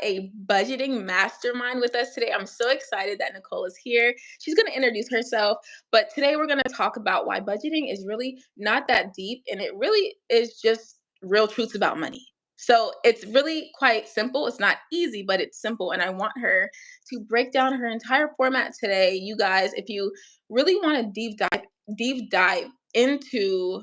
a budgeting mastermind with us today. I'm so excited that Nicole is here. She's going to introduce herself, but today we're going to talk about why budgeting is really not that deep and it really is just real truths about money. So it's really quite simple. It's not easy, but it's simple. And I want her to break down her entire format today. You guys, if you really want to deep dive into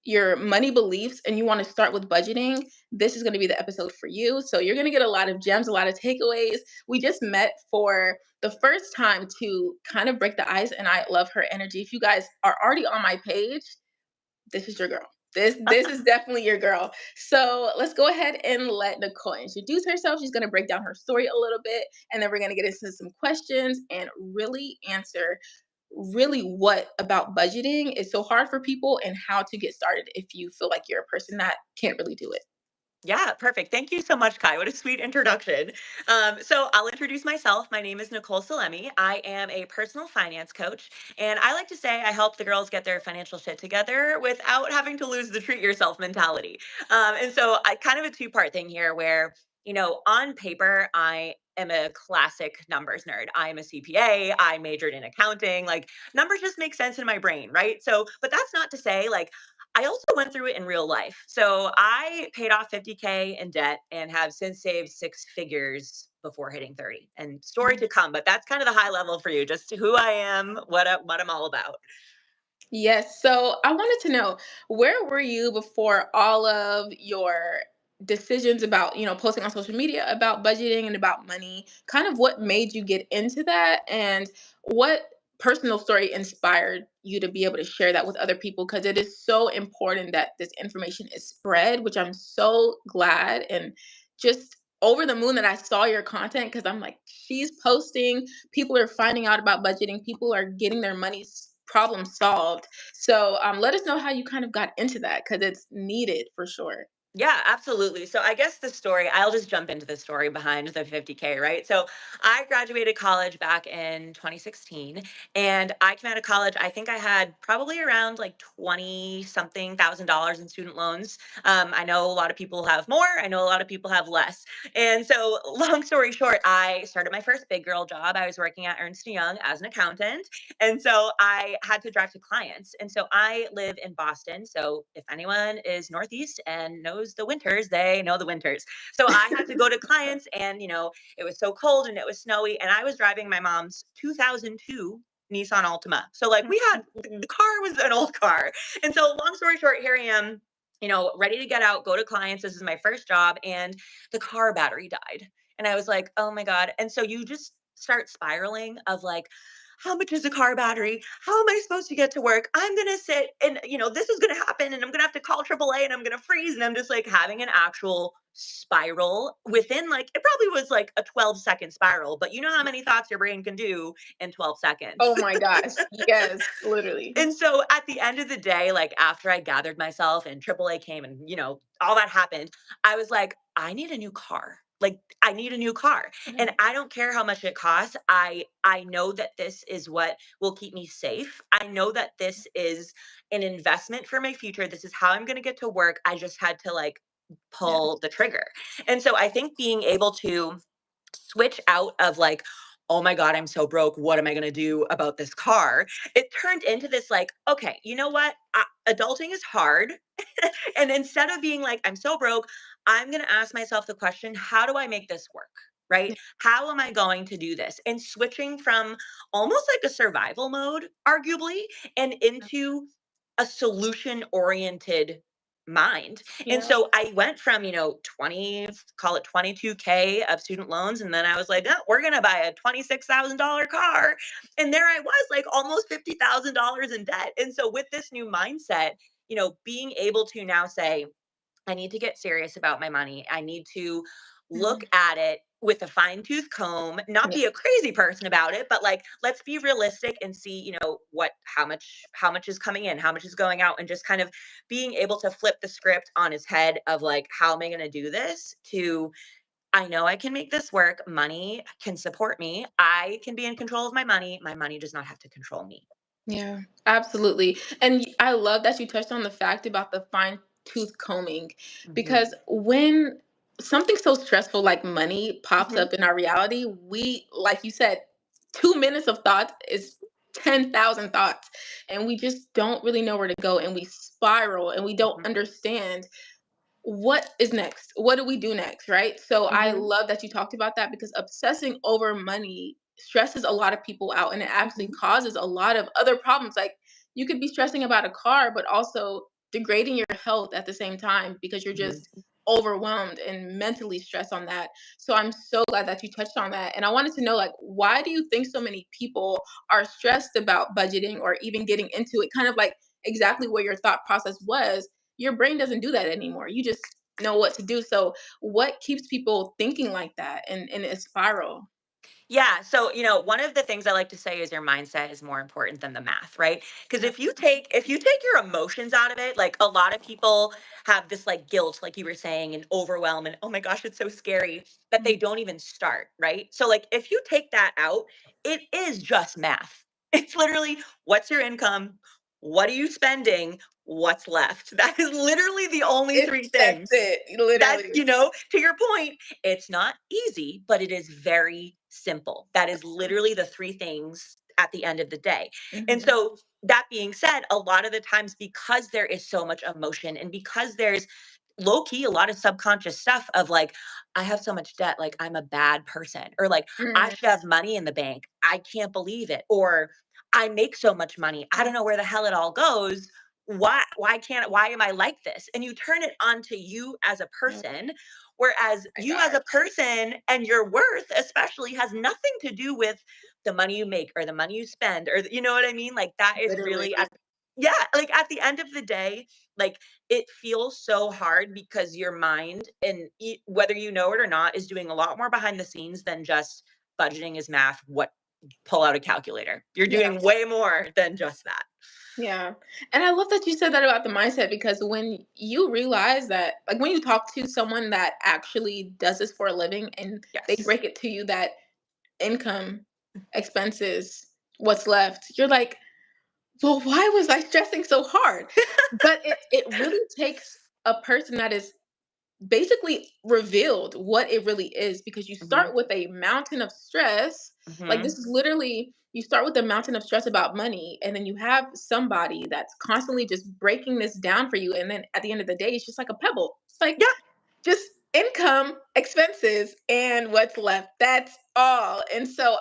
your money beliefs and you want to start with budgeting, this is going to be the episode for you. So you're going to get a lot of gems, a lot of takeaways. We just met for the first time to kind of break the ice, and I love her energy. If you guys are already on my page, this is your girl. This is definitely your girl. So let's go ahead and let Nicole introduce herself. She's going to break down her story a little bit, and then we're going to get into some questions and really answer really what about budgeting is so hard for people and how to get started if you feel like you're a person that can't really do it. Yeah, perfect. Thank you so much, Kai. What a sweet introduction. So I'll introduce myself. My name is Nicole Saleme. I am a personal finance coach, and I like to say I help the girls get their financial shit together without having to lose the treat yourself mentality. And so I kind of a two-part thing here where, on paper, I am a classic numbers nerd. I'm a CPA. I majored in accounting. Like numbers just make sense in my brain, right? So, but that's not to say like I also went through it in real life. So I paid off 50K in debt and have since saved six figures before hitting 30. And story to come, but that's kind of the high level for you, just who I am, what I'm all about. Yes. So I wanted to know, where were you before all of your decisions about, posting on social media about budgeting and about money? Kind of what made you get into that, and what personal story inspired you to be able to share that with other people? Because it is so important that this information is spread, which I'm so glad and just over the moon that I saw your content, because I'm like, she's posting, people are finding out about budgeting, people are getting their money problem solved. So let us know how you kind of got into that, because it's needed for sure. Yeah, absolutely. So I guess the story, I'll just jump into the story behind the 50K, right? So I graduated college back in 2016, and I came out of college. I think I had probably around like 20 something thousand dollars in student loans. I know a lot of people have more, I know a lot of people have less. And so, long story short, I started my first big girl job. I was working at Ernst & Young as an accountant. And so I had to drive to clients. And so I live in Boston. So if anyone is Northeast and knows the winters, they know the winters. So I had to go to clients, and, it was so cold and it was snowy. And I was driving my mom's 2002 Nissan Altima. So like the car was an old car. And so long story short, here I am, ready to get out, go to clients. This is my first job, and the car battery died. And I was like, oh my God. And so you just start spiraling of like, how much is a car battery? How am I supposed to get to work? I'm going to sit and, this is going to happen, and I'm going to have to call AAA, and I'm going to freeze. And I'm just like having an actual spiral within like, it probably was like a 12-second spiral, but you know how many thoughts your brain can do in 12 seconds. Oh my gosh. Yes, literally. And so at the end of the day, like after I gathered myself and AAA came and, all that happened, I was like, I need a new car. Like I need a new car. Yeah. And I don't care how much it costs. I know that this is what will keep me safe. I know that this is an investment for my future. This is how I'm going to get to work. I just had to like Yeah. pull the trigger. And so I think being able to switch out of like, oh my God, I'm so broke. What am I going to do about this car? It turned into this like, okay, you know what? Adulting is hard. And instead of being like, I'm so broke, I'm going to ask myself the question, how do I make this work? Right? How am I going to do this? And switching from almost like a survival mode, arguably, and into a solution oriented mind. And Yeah. so I went from, 20, call it 22K of student loans. And then I was like, oh, we're going to buy a $26,000 car. And there I was, like almost $50,000 in debt. And so with this new mindset, being able to now say, I need to get serious about my money. I need to look Mhm. at it with a fine tooth comb, not Yeah. be a crazy person about it, but like let's be realistic and see, how much is coming in, how much is going out, and just kind of being able to flip the script on his head of like, how am I going to do this to I know I can make this work. Money can support me. I can be in control of my money. My money does not have to control me. Yeah, absolutely. And I love that you touched on the fact about the fine tooth combing, Mhm. because when something so stressful like money pops Mhm. up in our reality, we, like you said, 2 minutes of thought is 10,000 thoughts. And we just don't really know where to go. And we spiral and we don't Mhm. understand what is next? What do we do next? Right. So I Mhm. love that you talked about that because obsessing over money stresses a lot of people out and it actually Mhm. causes a lot of other problems. Like you could be stressing about a car, but also degrading your health at the same time because you're Mhm. just overwhelmed and mentally stressed on that. So I'm so glad that you touched on that. And I wanted to know, like, why do you think so many people are stressed about budgeting or even getting into it? Kind of like exactly where your thought process was. Your brain doesn't do that anymore. You just know what to do. So what keeps people thinking like that and in a spiral? Yeah. So, one of the things I like to say is your mindset is more important than the math, right? Because Yeah. if you take your emotions out of it, like a lot of people have this like guilt, like you were saying, and overwhelm, and oh my gosh, it's so scary that they Mhm. don't even start, right? So, like, if you take that out, it is just math. It's literally what's your income, what are you spending, what's left. That is literally the only three That's things. it, That, literally. to your point, it's not easy, but it is very simple. That is literally the three things at the end of the day. And Mhm. so, that being said, a lot of the times, because there is so much emotion and because there's low key a lot of subconscious stuff of like, I have so much debt, like I'm a bad person, or like, I Mhm. should have money in the bank. I can't believe it. Or I make so much money. I don't know where the hell it all goes. Why am I like this? And you turn it onto you as a Oh person, whereas my you as gosh, a person and your worth especially has nothing to do with the money you make or the money you spend, or you know what I mean? Like that is literally. really yeah, like at the end of the day, like it feels so hard because your mind, and whether you know it or not, is doing a lot more behind the scenes than just budgeting is math. What Pull out a calculator. You're Yeah. doing way more than just that. Yeah. And I love that you said that about the mindset because when you realize that, like when you talk to someone that actually does this for a living and they Yes. break it to you that income, expenses, what's left, you're like, well, why was I stressing so hard? But it really takes a person that is basically revealed what it really is because you Mhm. start with a mountain of stress. Like Mhm. this is literally you start with a mountain of stress about money and then you have somebody that's constantly just breaking this down for you and then at the end of the day it's just like a pebble. It's like Yeah. just income, expenses and what's left. That's all. And so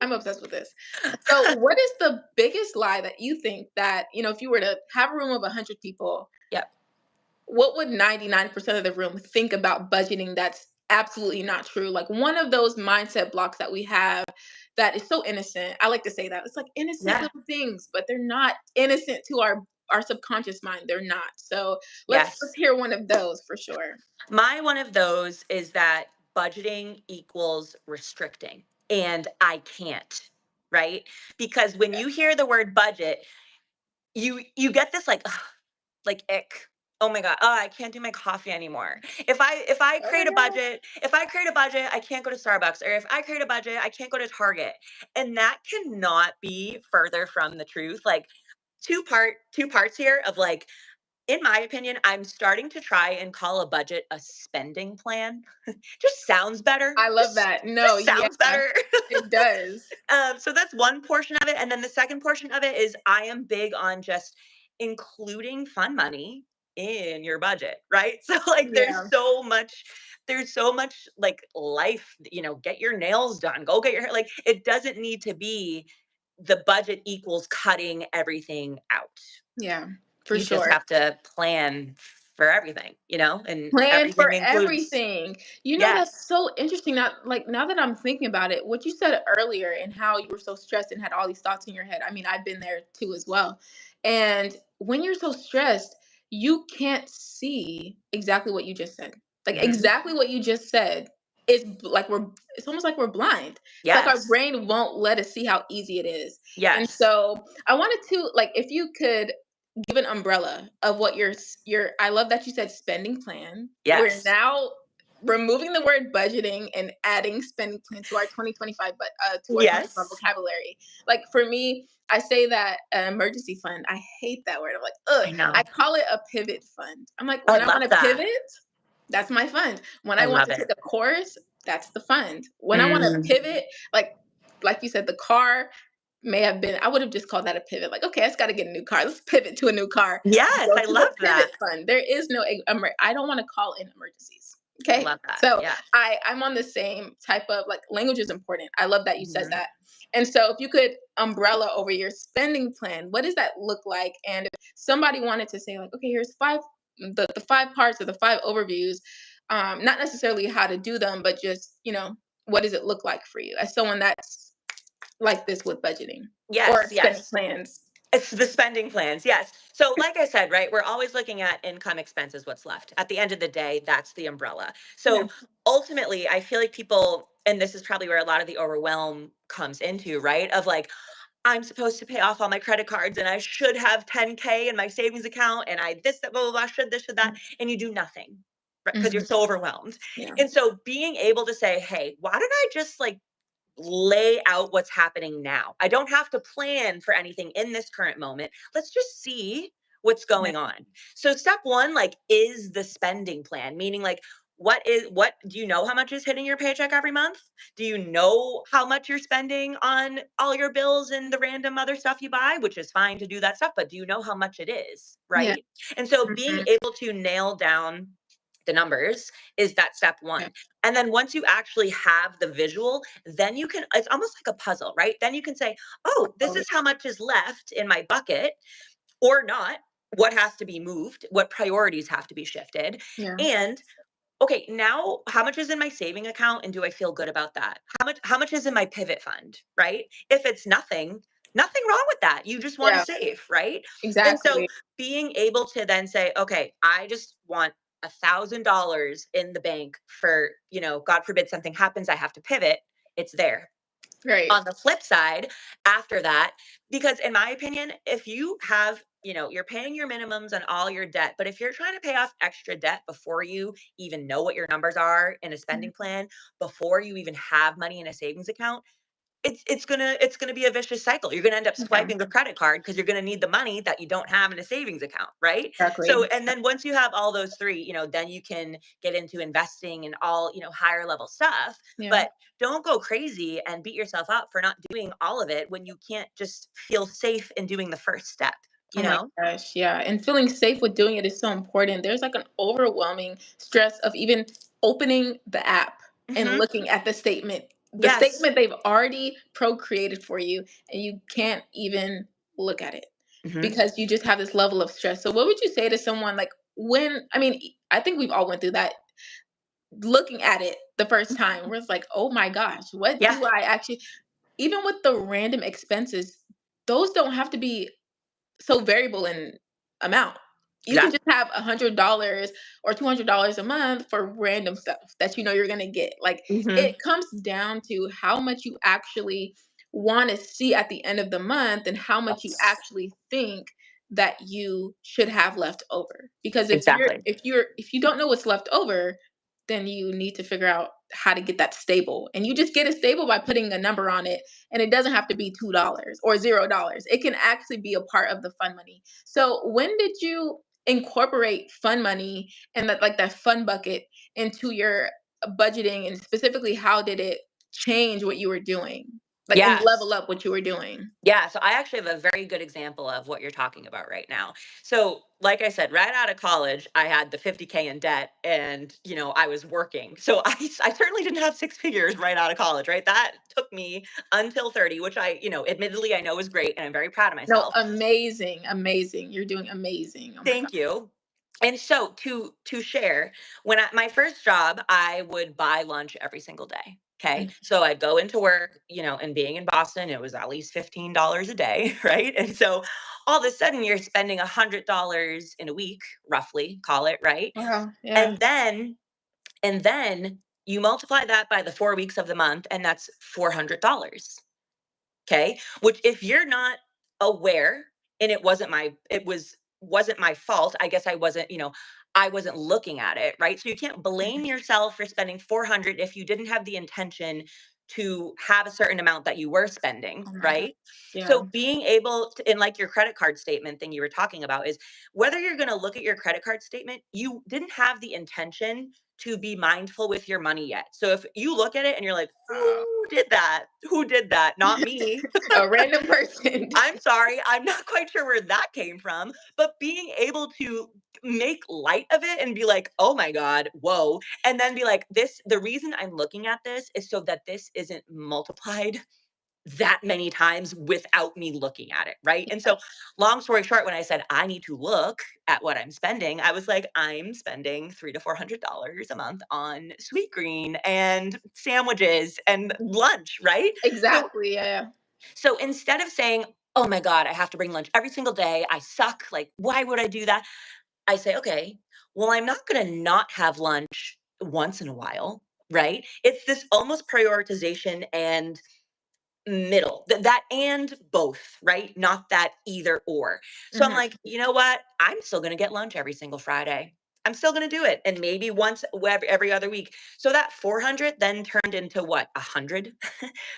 I'm obsessed with this. So what is the biggest lie that you think that, if you were to have a room of 100 people, Yep. what would 99% of the room think about budgeting that's absolutely not true? Like one of those mindset blocks that we have that is so innocent. I like to say that. It's like innocent Yeah. little things, but they're not innocent to our subconscious mind. They're not. So let's Yes. hear one of those for sure. My one of those is that budgeting equals restricting, and I can't, right? Because when you hear the word budget, you get this like ick. Oh my god. Oh, I can't do my coffee anymore. If I Oh create my a god. budget, I can't go to Starbucks, or if I create a budget, I can't go to Target. And that cannot be further from the truth. Like two parts here of like, in my opinion, I'm starting to try and call a budget a spending plan. Just sounds better. I love that. No, Just yeah, sounds better. it does. So that's one portion of it, and then the second portion of it is I am big on just including fun money in your budget, right? So like, Yeah. there's so much like life. Get your nails done. Go get your hair. Like, it doesn't need to be the budget equals cutting everything out. Yeah, for You just sure. have to plan for everything, and Plan for everything includes. everything. That's Yes. so interesting. Now that I'm thinking about it, what you said earlier and how you were so stressed and had all these thoughts in your head. I mean, I've been there too as well. And when you're so stressed, you can't see exactly what you just said. Like Mhm. exactly what you just said is like it's almost like we're blind. It's like our Yes. brain won't let us see how easy it is. And Yes. so I wanted to like if you could give an umbrella of what your I love that you said spending plan. We're Yes. now removing the word budgeting and adding spending plan to our 2025 but to our 2025 Yes. vocabulary. Like for me, I say that emergency fund. I hate that word. I'm like, ugh. I I know. call it a pivot fund. I'm like, I when I love want to that. pivot, That's my fund. When I I want love to it. take a course, that's the fund. When I want to Mm. pivot, like you said, the car may have been, I would have just called that a pivot. Like, okay, I just got to get a new car. Let's pivot to a new car. Yes, Go I to the love pivot that. fund. There is no, I don't want to call in emergencies. I Okay. love that. So Yeah. I'm on the same type of, like, language is important. I love that you said Mhm. that. And so if you could umbrella over your spending plan, what does that look like? And if somebody wanted to say, like, okay, here's the five parts or the five overviews, not necessarily how to do them, but just, what does it look like for you as someone that's like this with budgeting or Yes, spending yes. plans? It's the spending plans, yes. So, like I said, right, we're always looking at income expenses, what's left. At the end of the day, that's the umbrella. Yeah. So, ultimately, I feel like people, and this is probably where a lot of the overwhelm comes into, right? Of like, I'm supposed to pay off all my credit cards and I should have 10K in my savings account and I this, that, blah, blah, blah, should this, should that. And you do nothing, right? Because you're Mhm. so overwhelmed. Yeah. And so, being able to say, hey, why don't I just like lay out what's happening now. I don't have to plan for anything in this current moment. Let's just see what's Yeah. going on. So step 1 like is the spending plan, meaning like what do you know how much is hitting your paycheck every month? Do you know how much you're spending on all your bills and the random other stuff you buy, which is fine to do that stuff, but do you know how much it is, Yeah. right? And so being Mhm. able to nail down the numbers is that step Yeah. 1. And then once you actually have the visual, then you can, it's almost like a puzzle, right? Then you can say, oh, this Oh, is how much is left in my bucket or not. What has to be moved? What priorities have to be shifted? yeah. And okay, now how much is in my saving account and do I feel good about that? How much is in my pivot fund, right? If it's nothing, nothing wrong with that. You just want to Yeah. save, right? And so Exactly. being able to then say, okay, I just want $1,000 in the bank for, God forbid something happens, I have to pivot. It's there. Right. On the flip side, after that, because in my opinion, if you have, you're paying your minimums on all your debt, but if you're trying to pay off extra debt before you even know what your numbers are in a Mhm. spending plan, before you even have money in a savings account, it's gonna be a vicious cycle. You're gonna end up Yeah. swiping the credit card because you're gonna need the money that you don't have in a savings account, right? So, Exactly. and then once you have all those three, then you can get into investing and all, higher level stuff. Yeah. But don't go crazy and beat yourself up for not doing all of it when you can't just feel safe in doing the first step, Oh you my know? gosh, yeah. And feeling safe with doing it is so important. There's like an overwhelming stress of even opening the app and Hmm. looking at the statement. The Yes. statement they've already procreated for you, and you can't even look at it Hmm. because you just have this level of stress. So what would you say to someone, like, I think we've all went through that, looking at it the first time where it's like, "Oh my gosh, what Yeah. do I actually," even with the random expenses, those don't have to be so variable in amount. You can Yeah. just have $100 or $200 a month for random stuff that you know you're gonna get. Like, Hmm. it comes down to how much you actually want to see at the end of the month and how much you Yes. actually think that you should have left over. Because Exactly. if you don't know what's left over, then you need to figure out how to get that stable. And you just get it stable by putting a number on it, and it doesn't have to be $2 or $0. It can actually be a part of the fun money. So when did you incorporate fun money and that fun bucket into your budgeting, and specifically how did it change what you were doing? Like, and Yes. level up what you were doing? Yeah, so I actually have a very good example of what you're talking about right now. So, like I said, right out of college, I had the 50K in debt and, I was working. So I certainly didn't have six figures right out of college, right? That took me until 30, which admittedly I know is great and I'm very proud of No, myself. amazing, amazing. You're doing amazing. Oh my god. Thank you. And so to share, when my first job, I would buy lunch every single day. Okay. Mm. So I'd go into work, and being in Boston, it was at least $15 a day. Right. And so all of a sudden you're spending $100 in a week, roughly, call it, right? Wow. Yeah. And then, and then you multiply that by the 4 weeks of the month, and that's $400. Okay. Which if you're not aware, and it wasn't my fault. I guess I wasn't looking at it, right? So you can't blame yourself for spending 400 if you didn't have the intention to have a certain amount that you were spending, Oh my god. right? Yeah. So being able to, in like your credit card statement thing you were talking about, is whether you're going to look at your credit card statement, you didn't have the intention to be mindful with your money yet. So if you look at it and you're like, Uh, who did that? Who did that? Not me. a random person. I'm sorry, I'm not quite sure where that came from, but being able to make light of it and be like, "Oh my god, whoa," and then be like, "This the reason I'm looking at this is so that this isn't multiplied that many times without me looking at it," right? And so, long story short, when I said I need to look at what I'm spending, I was like, I'm spending $300 to $400 a month on Sweet Green and sandwiches and lunch, right? So Exactly. Yeah. so instead of saying, "Oh my god, I have to bring lunch every single day. I suck. Like, why would I do that?" I say, "Okay, well, I'm not going to not have lunch once in a while." Right? It's this almost prioritization and middle, that and both, right? Not that either or. So I'm Mhm. like, you know what? I'm still going to get lunch every single Friday. I'm still going to do it. And maybe once every other week. So that 400 then turned into what? 100.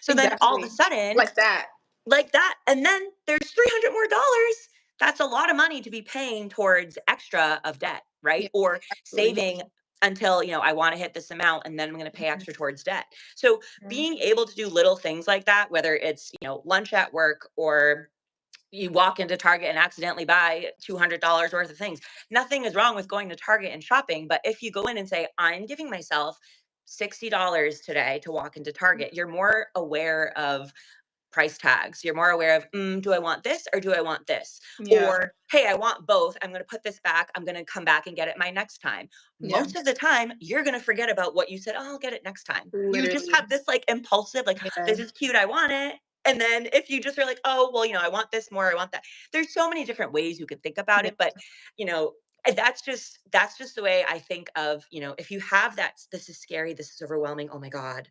So then all of a Exactly. sudden, Like that. like that, and then there's 300 more dollars. That's a lot of money to be paying towards extra of debt, Yeah. right? Or Absolutely. saving until, I want to hit this amount and then I'm going to pay Mhm. extra towards debt. So Mhm. being able to do little things like that, whether it's, lunch at work, or you walk into Target and accidentally buy $200 worth of things. Nothing is wrong with going to Target and shopping, but if you go in and say, I'm giving myself $60 today to walk into Target, you're more aware of price tags. You're more aware of, do I want this or do I want this? Yeah. Or, hey, I want both. I'm going to put this back. I'm going to come back and get it my next time. Yeah. Most of the time, you're going to forget about what you said. Oh, I'll get it next time. You just Literally. have this like impulsive, like, Yeah. this is cute. I want it. And then if you just are like, oh, well, I want this more. I want that. There's so many different ways you could think about Yeah. it. But, you know, that's just the way I think of, if you have that, this is scary, this is overwhelming, oh my god,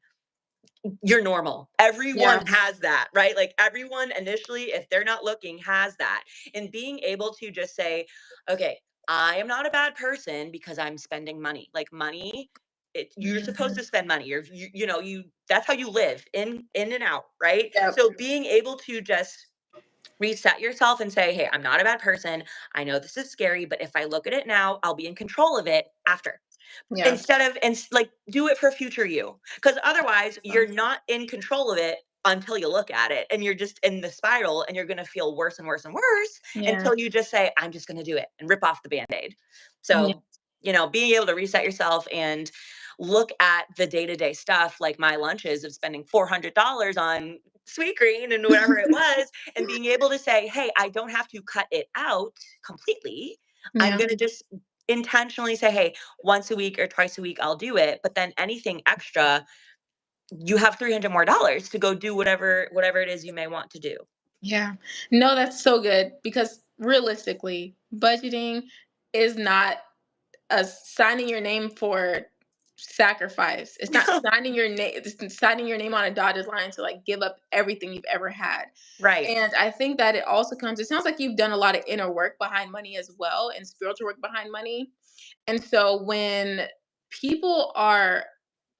you're normal. Yeah. Everyone has that, right? Like everyone initially, if they're not looking, has that. And being able to just say, okay, I am not a bad person because I'm spending money. Like money, you're supposed Mhm. to spend money. You that's how you live, in and out, right? Yep. So being able to just reset yourself and say, hey, I'm not a bad person. I know this is scary, but if I look at it now, I'll be in control of it after. Yeah. Instead of, and like, do it for future you, because otherwise you're not in control of it until you look at it, and you're just in the spiral, and you're going to feel worse and worse and worse Yeah. until you just say, I'm just going to do it, and rip off the band-aid. Yeah. So, being able to reset yourself and look at the day-to-day stuff, like my lunches of spending $400 on Sweet Green and whatever it was, and being able to say, hey, I don't have to cut it out completely. I'm Yeah. going to just intentionally say, hey, once a week or twice a week, I'll do it. But then anything extra, you have 300 more dollars to go do whatever it is you may want to do. Yeah. No, that's so good because realistically, budgeting is not signing your name for sacrifice. It's not signing your name. It's signing your name on a dotted line to like give up everything you've ever had. Right. And I think that it also comes. It sounds like you've done a lot of inner work behind money as well, and spiritual work behind money. And so when people are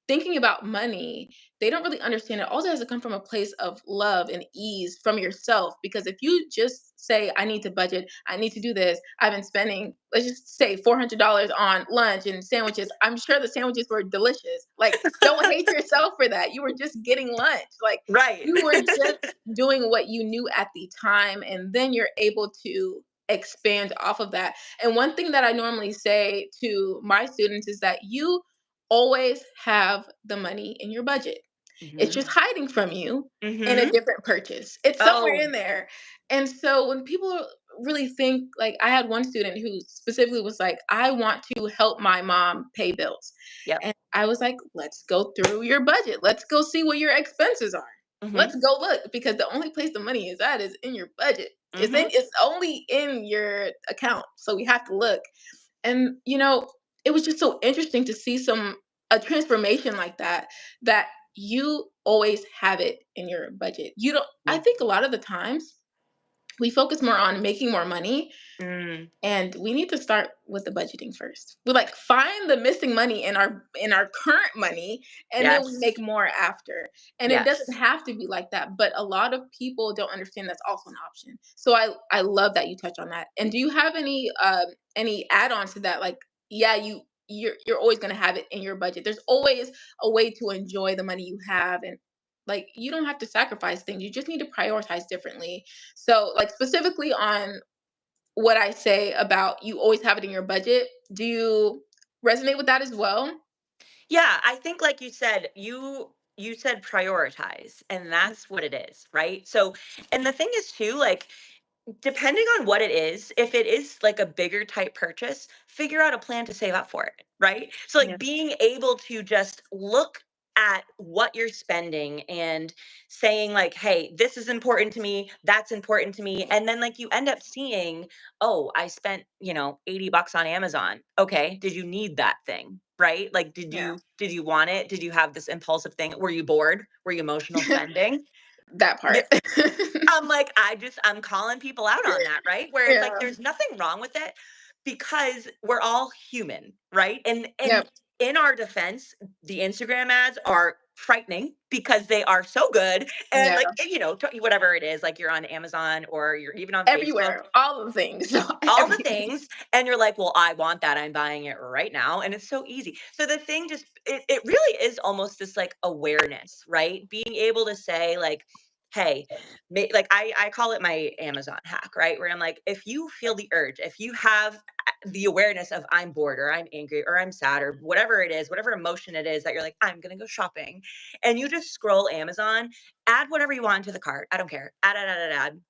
thinking about money, they don't really understand it. Also has to come from a place of love and ease from yourself. Because if you just say, I need to budget, I need to do this, I've been spending, let's just say $400 on lunch and sandwiches. I'm sure the sandwiches were delicious. Like, don't hate yourself for that. You were just getting lunch. Like, Right. you were just doing what you knew at the time. And then you're able to expand off of that. And one thing that I normally say to my students is that you always have the money in your budget. It's just Hmm. hiding from you in a Hmm. different purchase. It's somewhere Oh, in there. And so when people really think, like, I had one student who specifically was like, I want to help my mom pay bills. yep. And I was like, let's go through your budget. Let's go see what your expenses are. Hmm. Let's go look because the only place the money is at is in your budget. Hmm. It's only in your account. So we have to look. And it was just so interesting to see a transformation like that, that you always have it in your budget. You don't I Yeah. think a lot of the times we focus more on making more money, Mm, and we need to start with the budgeting first. We like find the missing money in our current money, and then we make yes. more after. And it doesn't Yes. have to be like that, but a lot of people don't understand that's also an option. So I love that you touch on that. And do you have any add-ons to that? Like, yeah, you're always going to have it in your budget. There's always a way to enjoy the money you have, and like you don't have to sacrifice things. You just need to prioritize differently. So like specifically on what I say about you always have it in your budget. Do you resonate with that as well? Yeah, I think like you said prioritize, and that's what it is, right? So, and the thing is too, like depending on what it is, if it is like a bigger type purchase, figure out a plan to save up for it, right? So, like Yeah. being able to just look at what you're spending and saying, like, hey, this is important to me, that's important to me. And then, like, you end up seeing, oh, I spent, $80 on Amazon. Okay. Did you need that thing? Right? Like, Yeah. did you want it? Did you have this impulsive thing? Were you bored? Were you emotional spending? That part. I'm like, I'm calling people out on that, right? Where it's like Yeah. there's nothing wrong with it because we're all human, right? And Yep. in our defense, the Instagram ads are frightening because they are so good and Yeah. like whatever it is, like you're on Amazon or you're even on Facebook, Everywhere. All the things. all the Everything. things, and you're like, well, I want that, I'm buying it right now, and it's so easy. So the thing just it really is almost this like awareness, right? Being able to say like, hey, like I call it my Amazon hack, right? Where I'm like, if you feel the urge, if you have the awareness of I'm bored or I'm angry or I'm sad or whatever it is, whatever emotion it is that you're like, I'm gonna go shopping, and you just scroll Amazon, add whatever you want to the cart, I don't care, add,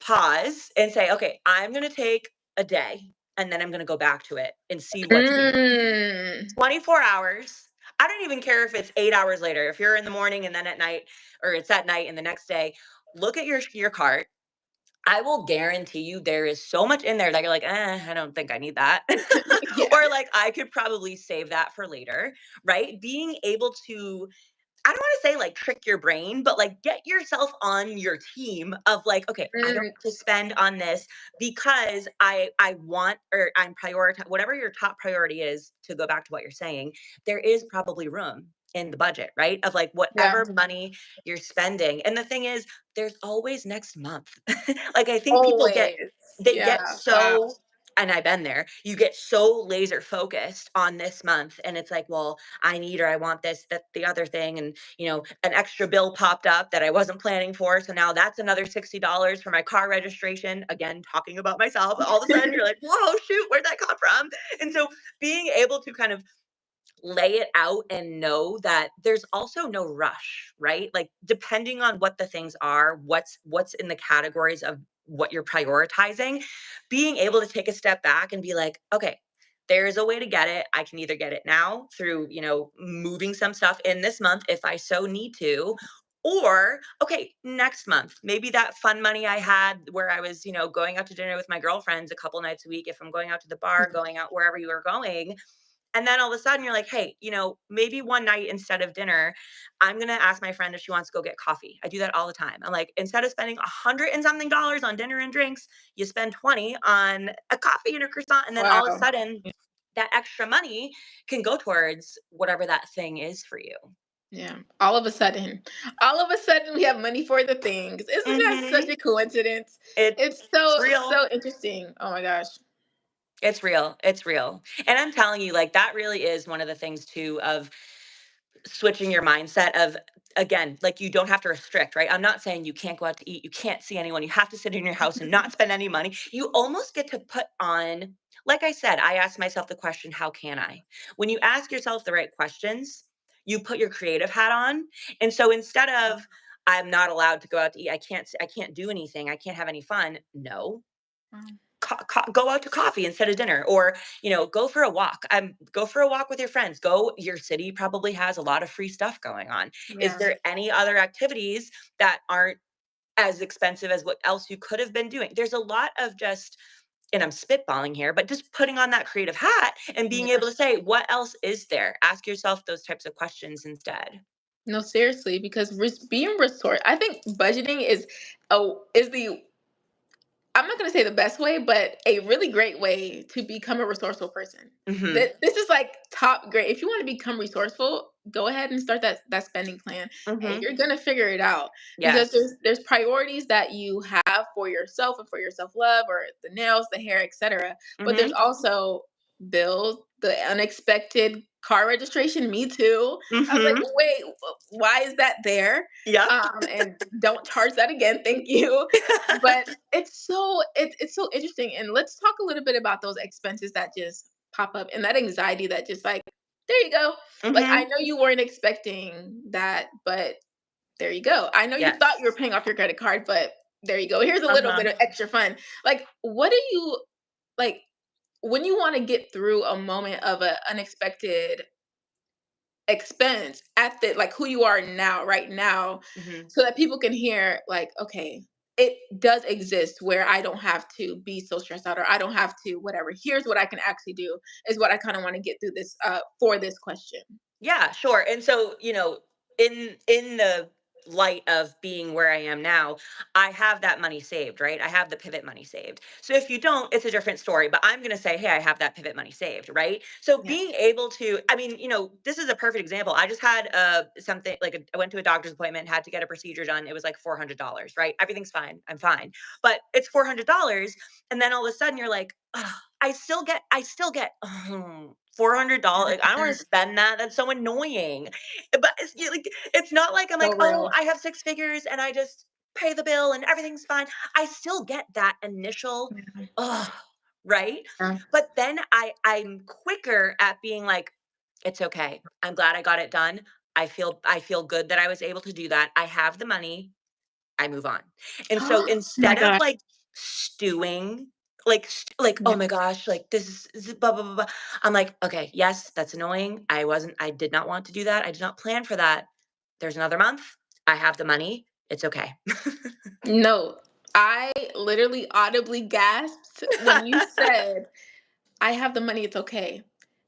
pause and say, okay, I'm going to take a day and then I'm going to go back to it and see what's in it. Mm. 24 hours. I don't even care if it's 8 hours later. If you're in the morning and then at night, or it's at night and the next day, look at your cart. I will guarantee you there is so much in there that you're like, I don't think I need that. Yeah. Or like, I could probably save that for later, right? Being able to I don't wanna say, like, trick your brain, but, like, get yourself on your team of, like, "Okay, I don't Mm. have to spend on this because I want or I'm prioriti" whatever your top priority is, to go back to what you're saying, there is probably room in the budget, right? Of, like, Yeah. whatever money you're spending, and the thing is, there's always next month. Like, I think people Always. they get Yeah. Wow. so and I've been there, you get so laser focused on this month, and it's like, "Well, I need or I want this, that, the other thing," and an extra bill popped up that I wasn't planning for. So now that's another $60 for my car registration. Again, talking about myself. All of a sudden you're like, whoa, shoot, where'd that come from? And so being able to kind of lay it out and know that there's also no rush, right? Like depending on what the things are, what's in the categories of what you're prioritizing, being able to take a step back and be like, okay, there's a way to get it. I can either get it now through, moving some stuff in this month if I so need to, or okay, next month, maybe that fun money I had where I was, going out to dinner with my girlfriends a couple nights a week, if I'm going out to the bar, going out wherever you are going, and then all of a sudden you're like, hey, maybe one night instead of dinner, I'm going to ask my friend if she wants to go get coffee. I do that all the time. I'm like, instead of spending 100 and something dollars on dinner and drinks, you spend 20 on a coffee and a croissant. And then all of a Wow. sudden that extra money can go towards whatever that thing is for you. Yeah. All of a sudden we have money for the things. Isn't that such Hmm. a coincidence? It's It's so real. so interesting. Oh my gosh. It's real. It's real. And I'm telling you, like, that really is one of the things too of switching your mindset of, again, like you don't have to restrict, right? I'm not saying you can't go out to eat, you can't see anyone, you have to sit in your house and not spend any money. You almost get to put on, like I said, I asked myself the question, how can I? When you ask yourself the right questions, you put your creative hat on. And so instead of I'm not allowed to go out to eat, I can't do anything, I can't have any fun. No, Wow. go out to coffee instead of dinner, or go for a walk. Go for a walk with your friends. Go, your city probably has a lot of free stuff going on. Is Yeah. there any other activities that aren't as expensive as what else you could have been doing? There's a lot of just, and I'm spitballing here, but just putting on that creative hat and being Yeah. able to say, what else is there? Ask yourself those types of questions instead. No, seriously, because being resource, I think budgeting is the I'm not gonna say the best way, but a really great way to become a resourceful person. Mhm. This is like top grade. If you want to become resourceful, go ahead and start that spending plan, and Mhm. you're gonna figure it out because Yes. there's priorities that you have for yourself and for your self love or the nails, the hair, etc. But there's Mhm. also bills, the unexpected car registration. Me too. I was like, Mhm. wait, why is that there? Yep. And don't charge that again. Thank you. But it's so interesting, and let's talk a little bit about those expenses that just pop up and that anxiety that just like, there you go. Like, I Mhm. know you weren't expecting that, but there you go. I know you thought you were Yes. paying off your credit card, but there you go. Here's a little bit Uh-huh. of extra fun. Like, what do you like when you want to get through a moment of an unexpected expense at the like who you are now, right now, Mhm. so that people can hear like, okay, it does exist where I don't have to be so stressed out or I don't have to whatever. Here's what I can actually do is what I kind of want to get through this for this question. Yeah, sure. And so, in the light of being where I am now, I have that money saved, right? I have the pivot money saved. So if you don't, it's a different story, but I'm going to say, "Hey, I have that pivot money saved," right? So Yeah. being able to I mean, this is a perfect example. I just had something like I went to a doctor's appointment, had to get a procedure done. It was like $400, right? Everything's fine. I'm fine. But it's $400 and then all of a sudden you're like, "Ugh, I still get $400. I don't want to spend that. That's so annoying." But it's not like I'm So like, "Oh, real. I have 6 figures and I just pay the bill and everything's fine." I still get that initial, Yeah. ugh, right? Yeah. But then I'm quicker at being like, "It's okay. I'm glad I got it done. I feel good that I was able to do that. I have the money. I move on." And so Oh my instead of god. like stewing, like, "Oh Yeah. my gosh, like this is blah blah blah, blah." I'm like, "Okay, yes, that's annoying. I did not want to do that. I did not plan for that. There's another month. I have the money. It's okay." No, I literally audibly gasped when you said, I have the money, it's okay.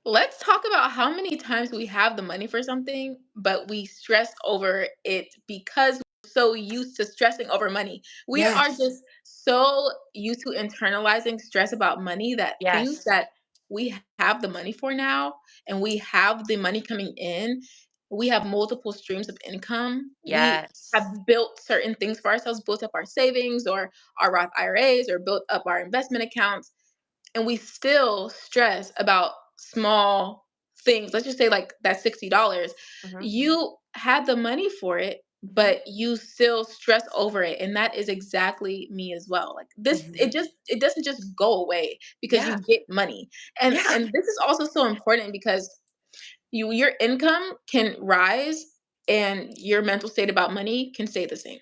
Let's talk about how many times we have the money for something, but we stress over it because we're so used to stressing over money. We are Yes. just so used to internalizing stress about money that things Yes. that we have the money for now and we have the money coming in, we have multiple streams of income. We Yes. have built certain things for ourselves, built up our savings or our Roth IRAs or built up our investment accounts, and we still stress about small things. Let's just say like that $60. Mhm. You had the money for it, Mhm. but you still stress over it. And that is exactly me as well. Like this, Mhm. it doesn't just go away because you Yeah. get money. And Yeah. and this is also so important because your income can rise and your mental state about money can stay the same,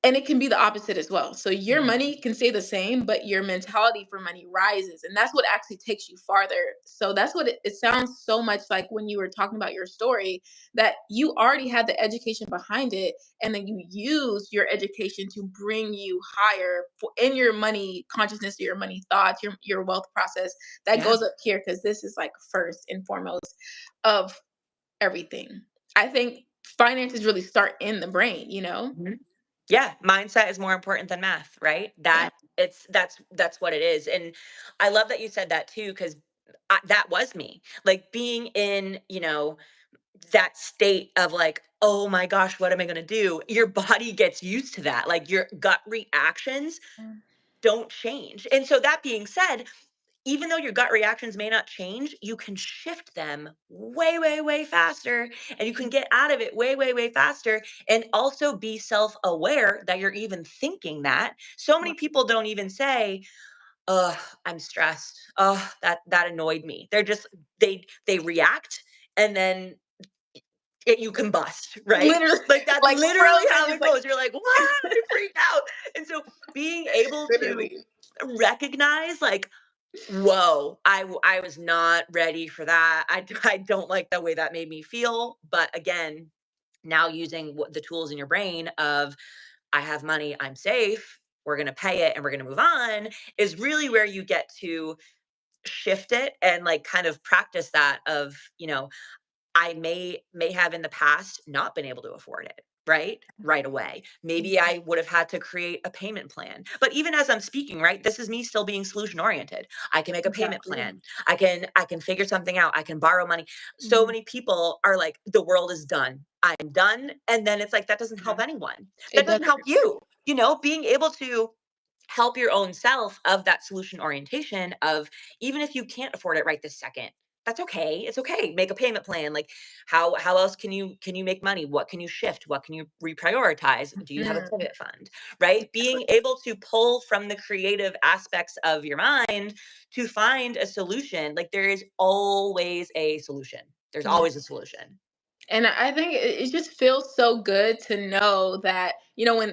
and it can be the opposite as well. So your Mhm. money can stay the same, but your mentality for money rises. And that's what actually takes you farther. So that's what it sounds so much like when you were talking about your story, that you already had the education behind it. And then you use your education to bring you higher in your money consciousness, your money thoughts, your wealth process that Yeah. goes up here. Cause this is like first and foremost of everything. I think finances really start in the brain, you know? Mhm. Yeah, mindset is more important than math, right? Yeah. That's what it is. And I love that you said that too, because that was me. Like being in, that state of like, oh my gosh, what am I going to do? Your body gets used to that. Like your gut reactions don't change. And so that being said, even though your gut reactions may not change, you can shift them way, way, way faster and you can get out of it way, way, way faster and also be self aware that you're even thinking that. So many people don't even say, "Oh, I'm stressed. Oh, that annoyed me." They're just, they react and then you combust, right? Literally, Like that's like literally frozen, how just it like goes. You're like, "What?" I freaked out. And so being able to literally. recognize like, whoa, I was not ready for that. I don't like the way that made me feel. But again, now using the tools in your brain of, I have money, I'm safe, we're going to pay it and we're going to move on, is really where you get to shift it and like kind of practice that of, I may have in the past not been able to afford it. right away. Maybe I would have had to create a payment plan. But even as I'm speaking, right, this is me still being solution oriented. I can make a payment Exactly. plan. I can figure something out. I can borrow money. So Mhm. many people are like, the world is done. I'm done. And then it's like, that doesn't help Yeah. anyone. That It doesn't doesn't. help you. Being able to help your own self of that solution orientation of, even if you can't afford it right this second, that's okay. It's okay. Make a payment plan. Like, how else can you make money? What can you shift? What can you reprioritize? Do you have a Mhm. pivot fund? Right? Being Exactly. able to pull from the creative aspects of your mind to find a solution. Like, there is always a solution. There's Yeah. always a solution. And I think it just feels so good to know that, when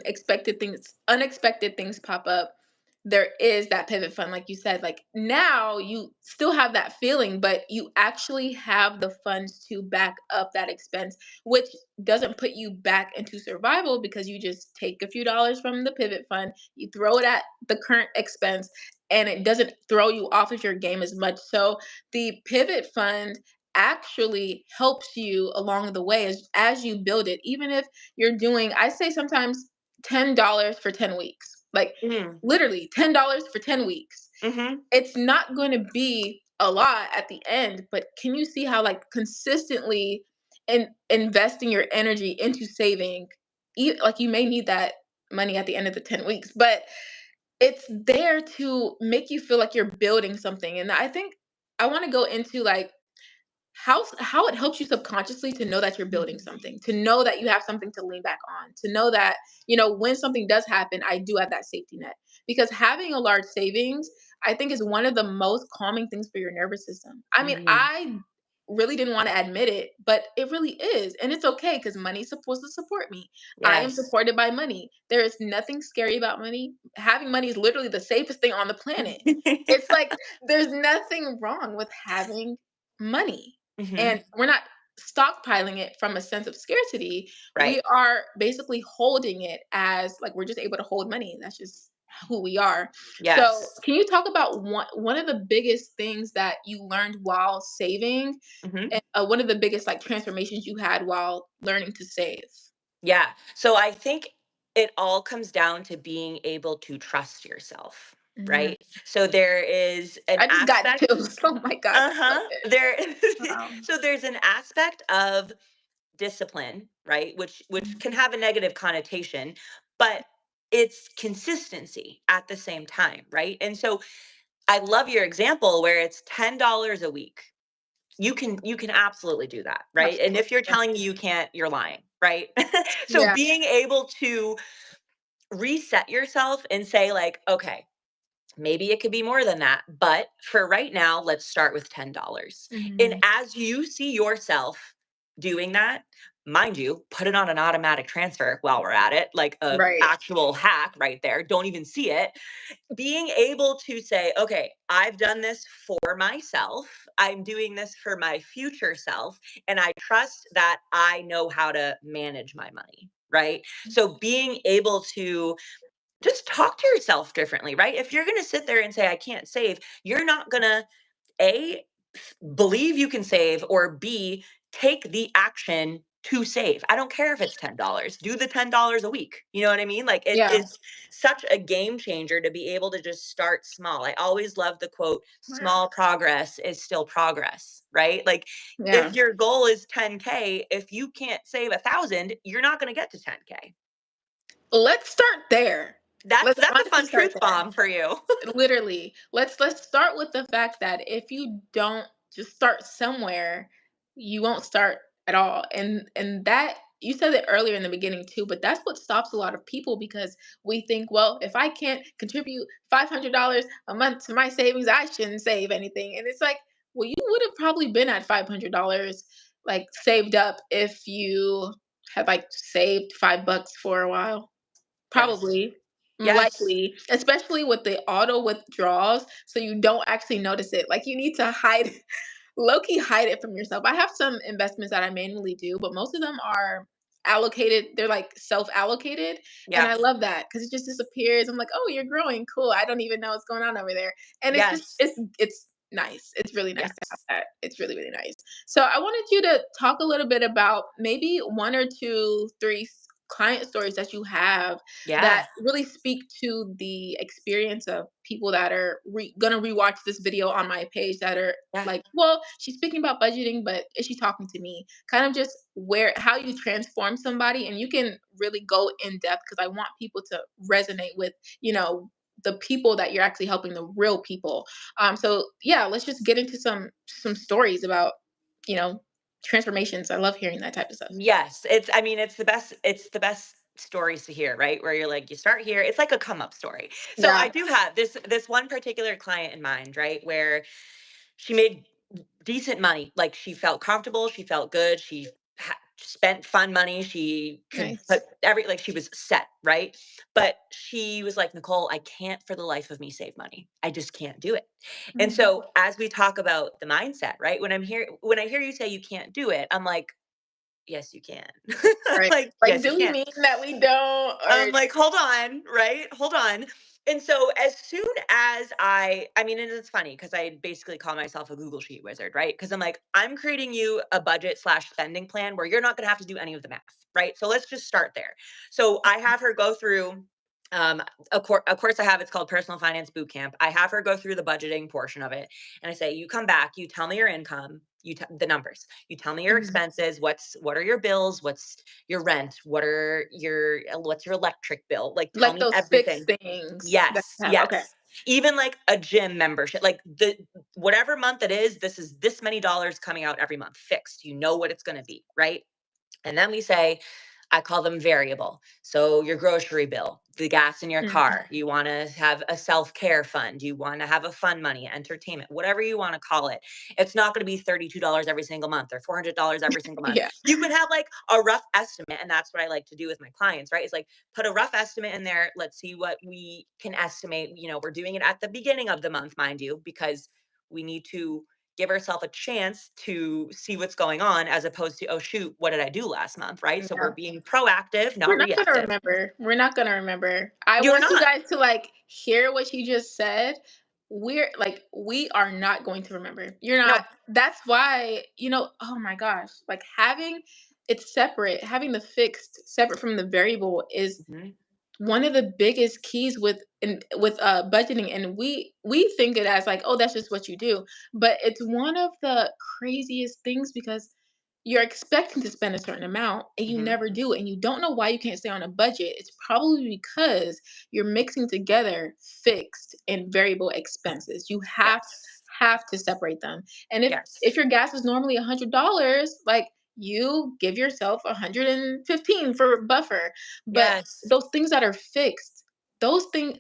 unexpected things pop up, there is that pivot fund, like you said. Like now you still have that feeling, but you actually have the funds to back up that expense, which doesn't put you back into survival because you just take a few dollars from the pivot fund, you throw it at the current expense, and it doesn't throw you off of your game as much. So the pivot fund actually helps you along the way as you build it. Even if you're doing, I say sometimes $10 for 10 weeks. Like Mm-hmm. literally $10 for 10 weeks. Mm-hmm. It's not going to be a lot at the end, but can you see how like consistently investing your energy into saving, like you may need that money at the end of the 10 weeks, but it's there to make you feel like you're building something. And I think I want to go into like how it helps you subconsciously to know that you're building something, to know that you have something to lean back on, to know that, when something does happen, I do have that safety net. Because having a large savings, I think, is one of the most calming things for your nervous system. I mean, Mm-hmm. I really didn't want to admit it, but it really is. And it's okay because money's supposed to support me. I am Yes. supported by money. There is nothing scary about money. Having money is literally the safest thing on the planet. It's like there's nothing wrong with having money. Mm-hmm. And we're not stockpiling it from a sense of scarcity. We Right. are basically holding it as like we're just able to hold money. That's just who we are. So, Yes. can you talk about one of the biggest things that you learned while saving, Mm-hmm. and one of the biggest like transformations you had while learning to save? Yeah. So I think it all comes down to being able to trust yourself, Mhm. right? So there is an I just got aspect, chills. Oh my god, that's so uh-huh. good. There Wow. so there's an aspect of discipline, right? Which can Mhm. have a negative connotation, but it's consistency at the same time, right? And so I love your example where it's $10 a week. You can absolutely do that, right? And Absolutely. if you're telling me you can't, you're lying, right? So Yeah. being able to reset yourself and say like, okay, maybe it could be more than that, but for right now, let's start with $10. And Mhm. as you see yourself doing that, mind you, put it on an automatic transfer while we're at it, like a Right. actual hack right there. Don't even see it. Being able to say, okay, I've done this for myself. I'm doing this for my future self. And I trust that I know how to manage my money. Right. So being able to just talk to yourself differently, right? If you're going to sit there and say, I can't save, you're not going to, A, believe you can save, or B, take the action to save. I don't care if it's $10. Do the $10 a week. You know what I mean? Like it Yeah. is such a game changer to be able to just start small. I always love the quote, Wow. small progress is still progress, right? Like Yeah. if your goal is 10K, if you can't save 1,000, you're not going to get to 10K. Let's start there. That's Let's that's a honestly fun start truth there. bomb for you. Literally. Let's start with the fact that if you don't just start somewhere, you won't start at all. And that you said it earlier in the beginning too, but that's what stops a lot of people because we think, well, if I can't contribute $500 a month to my savings, I shouldn't save anything. And it's like, well, you would have probably been at $500 like saved up if you had like saved $5 for a while. Yes. Probably, Yes. likely, especially with the auto withdrawals, so you don't actually notice it. Like, you need to hide low-key hide it from yourself. I have some investments that I manually do, but most of them are allocated. They're, like, self-allocated, and Yeah. I love that because it just disappears. I'm like, "Oh, you're growing, cool. I don't even know what's going on over there." And it's just Yes. it's nice. It's really nice to have Yes. that. It's really, really nice. So, I wanted you to talk a little bit about maybe 1 or 2, 3 client stories that you have Yeah. that really speak to the experience of people that are gonna rewatch this video on my page that are Yeah. like, well, she's speaking about budgeting, but is she talking to me? Kind of just where how you transform somebody, and you can really go in depth because I want people to resonate with, you know, the people that you're actually helping, the real people. So yeah, let's just get into some stories about, you know, transformations. I love hearing that type of stuff. Yes, I mean, it's the best stories to hear, right? Where you're like, you start here, it's like a come up story. So I Yeah. do have this one particular client in mind, right? Where she made decent money. Like she felt comfortable, she felt good, she spent fun money, she could Nice. put like she was set, right? But she was like, Nicole, I can't for the life of me save money. I just can't do it. And Mhm. so as we talk about the mindset, right? When I hear you say you can't do it, I'm like, yes, you can. Right. Like, Like, yes, you do we can. mean that we don't, or I'm like, hold on, right? Hold on. And so as soon as I mean, and it's funny because I basically call myself a Google Sheet wizard, right? Because I'm like, I'm creating you a budget slash spending plan where you're not gonna have to do any of the math, right? So let's just start there. So I have her go through um a course I have, it's called Personal Finance Boot Camp. I have her go through the budgeting portion of it. And I say, you come back, you tell me your income, the numbers. You tell me your Mhm. expenses, what are your bills, what's your rent, what's your electric bill, like tell Like me those fixed everything. things that Yes, you have. Okay. yes, even like a gym membership, like the whatever month it is, this is this many dollars coming out every month fixed, you know what it's going to be, right? And then we say, I call them variable. So your grocery bill, the gas in your Mhm. car, you want to have a self-care fund, you want to have a fun money, entertainment, whatever you want to call it. It's not going to be $32 every single month or $400 every single month. Yeah. You could have like a rough estimate. And that's what I like to do with my clients, right? It's like put a rough estimate in there. Let's see what we can estimate. You know, we're doing it at the beginning of the month, mind you, because we need to give ourselves a chance to see what's going on as opposed to, oh shoot, what did I do last month, right? So we're Yeah. being proactive, We're not not gonna reactive. remember. We're not gonna remember. I You're want you not. guys to like hear what she just said. We're like, we are not going to remember. You're not. No. That's why, you know, oh my gosh, like having it separate, having the fixed separate from the variable is Mhm. one of the biggest keys with budgeting, and we think it as like, oh, that's just what you do, but it's one of the craziest things because you're expecting to spend a certain amount and you Mhm. never do, and you don't know why you can't stay on a budget. It's probably because you're mixing together fixed and variable expenses. You Yes. have to separate them. And if Yes. your gas is normally $100, like, you give yourself 115 for buffer. But Yes. those things that are fixed, those things,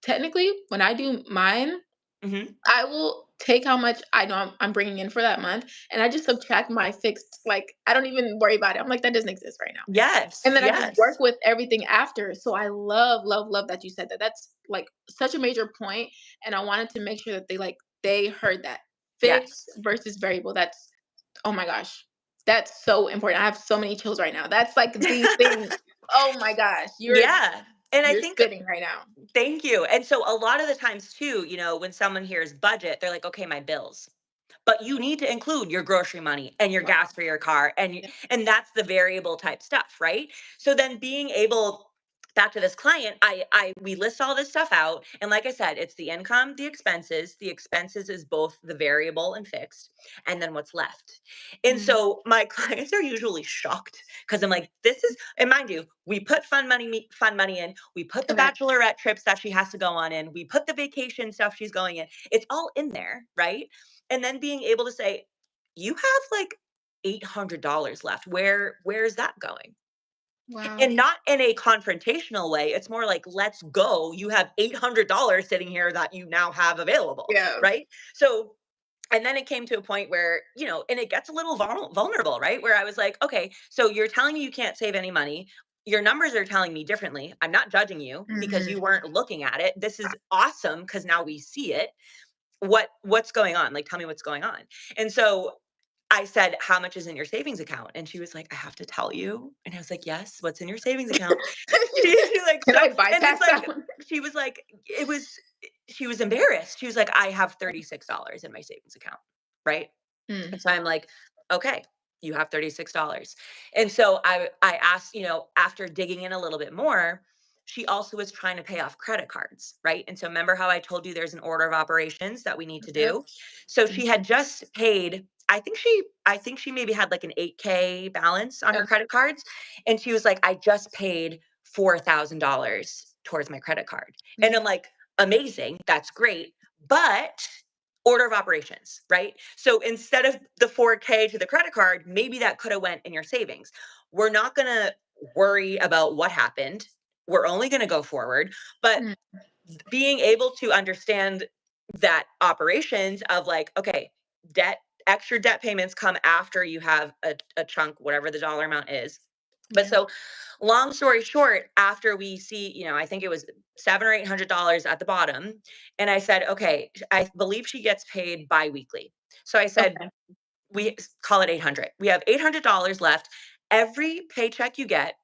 technically, when I do mine, Mhm. I will take how much I know I'm bringing in for that month, and I just subtract my fixed. Like, I don't even worry about it. I'm like, that doesn't exist right now. And Yes. then I just work Yes. with everything after. So I love, love, love that you said that. That's like such a major point, and I wanted to make sure that they heard that fixed Yes. versus variable. That's, oh my gosh, that's so important. I have so many chills right now. That's like the thing. Oh my gosh, Yeah. And I you're think spitting right now. thank you. And so a lot of the times too, you know, when someone hears budget, they're like, okay, my bills. But you need to include your grocery money and your Wow. gas for your car Yeah. and that's the variable type stuff, right? So then being able back to this client, I we list all this stuff out and like I said, it's the income, the expenses. The expenses is both the variable and fixed and then what's left. And Mm, so my clients are usually shocked because I'm like, this is, and mind you, we put fun money in, we put the okay. bachelorette trips that she has to go on in, we put the vacation stuff she's going in. It's all in there, right? And then being able to say, you have like $800 left. Where's that going? Wow. And not in a confrontational way. It's more like, let's go. You have $800 sitting here that you now have available, Yeah. right? So and then it came to a point where, you know, and it gets a little vulnerable, right? Where I was like, okay, so you're telling me you can't save any money. Your numbers are telling me differently. I'm not judging you because Mhm. you weren't looking at it. This is awesome because now we see it. What's going on? Like, tell me what's going on. And so I said, how much is in your savings account? And she was like, I have to tell you. And I was like, yes, what's in your savings account? She like, Can I so, and bypass it's that like, one? she was like, it was, she was embarrassed. She was like, I have $36 in my savings account. Right. Mm. And so I'm like, okay, You have $36. And so I asked, after digging in a little bit more, she also was trying to pay off credit cards, right? And so remember how I told you there's an order of operations that we need to Yep. do? So she had Mhm. just paid, I think she maybe had like an 8K balance on her Okay. credit cards. And she was like, I just paid $4,000 towards my credit card. And Yeah. I'm like, amazing, that's great. But order of operations, right? So instead of the 4K to the credit card, maybe that could have went in your savings. We're not going to worry about what happened. We're only going to go forward, but Mm, being able to understand that operations of like, okay, debt, extra debt payments come after you have a chunk, whatever the dollar amount is. But yeah. so long story short, after we see, I think it was $700 or $800 at the bottom. And I said, okay, I believe she gets paid bi-weekly. So I said, Okay. we call it 800. We have $800 left. Every paycheck you get,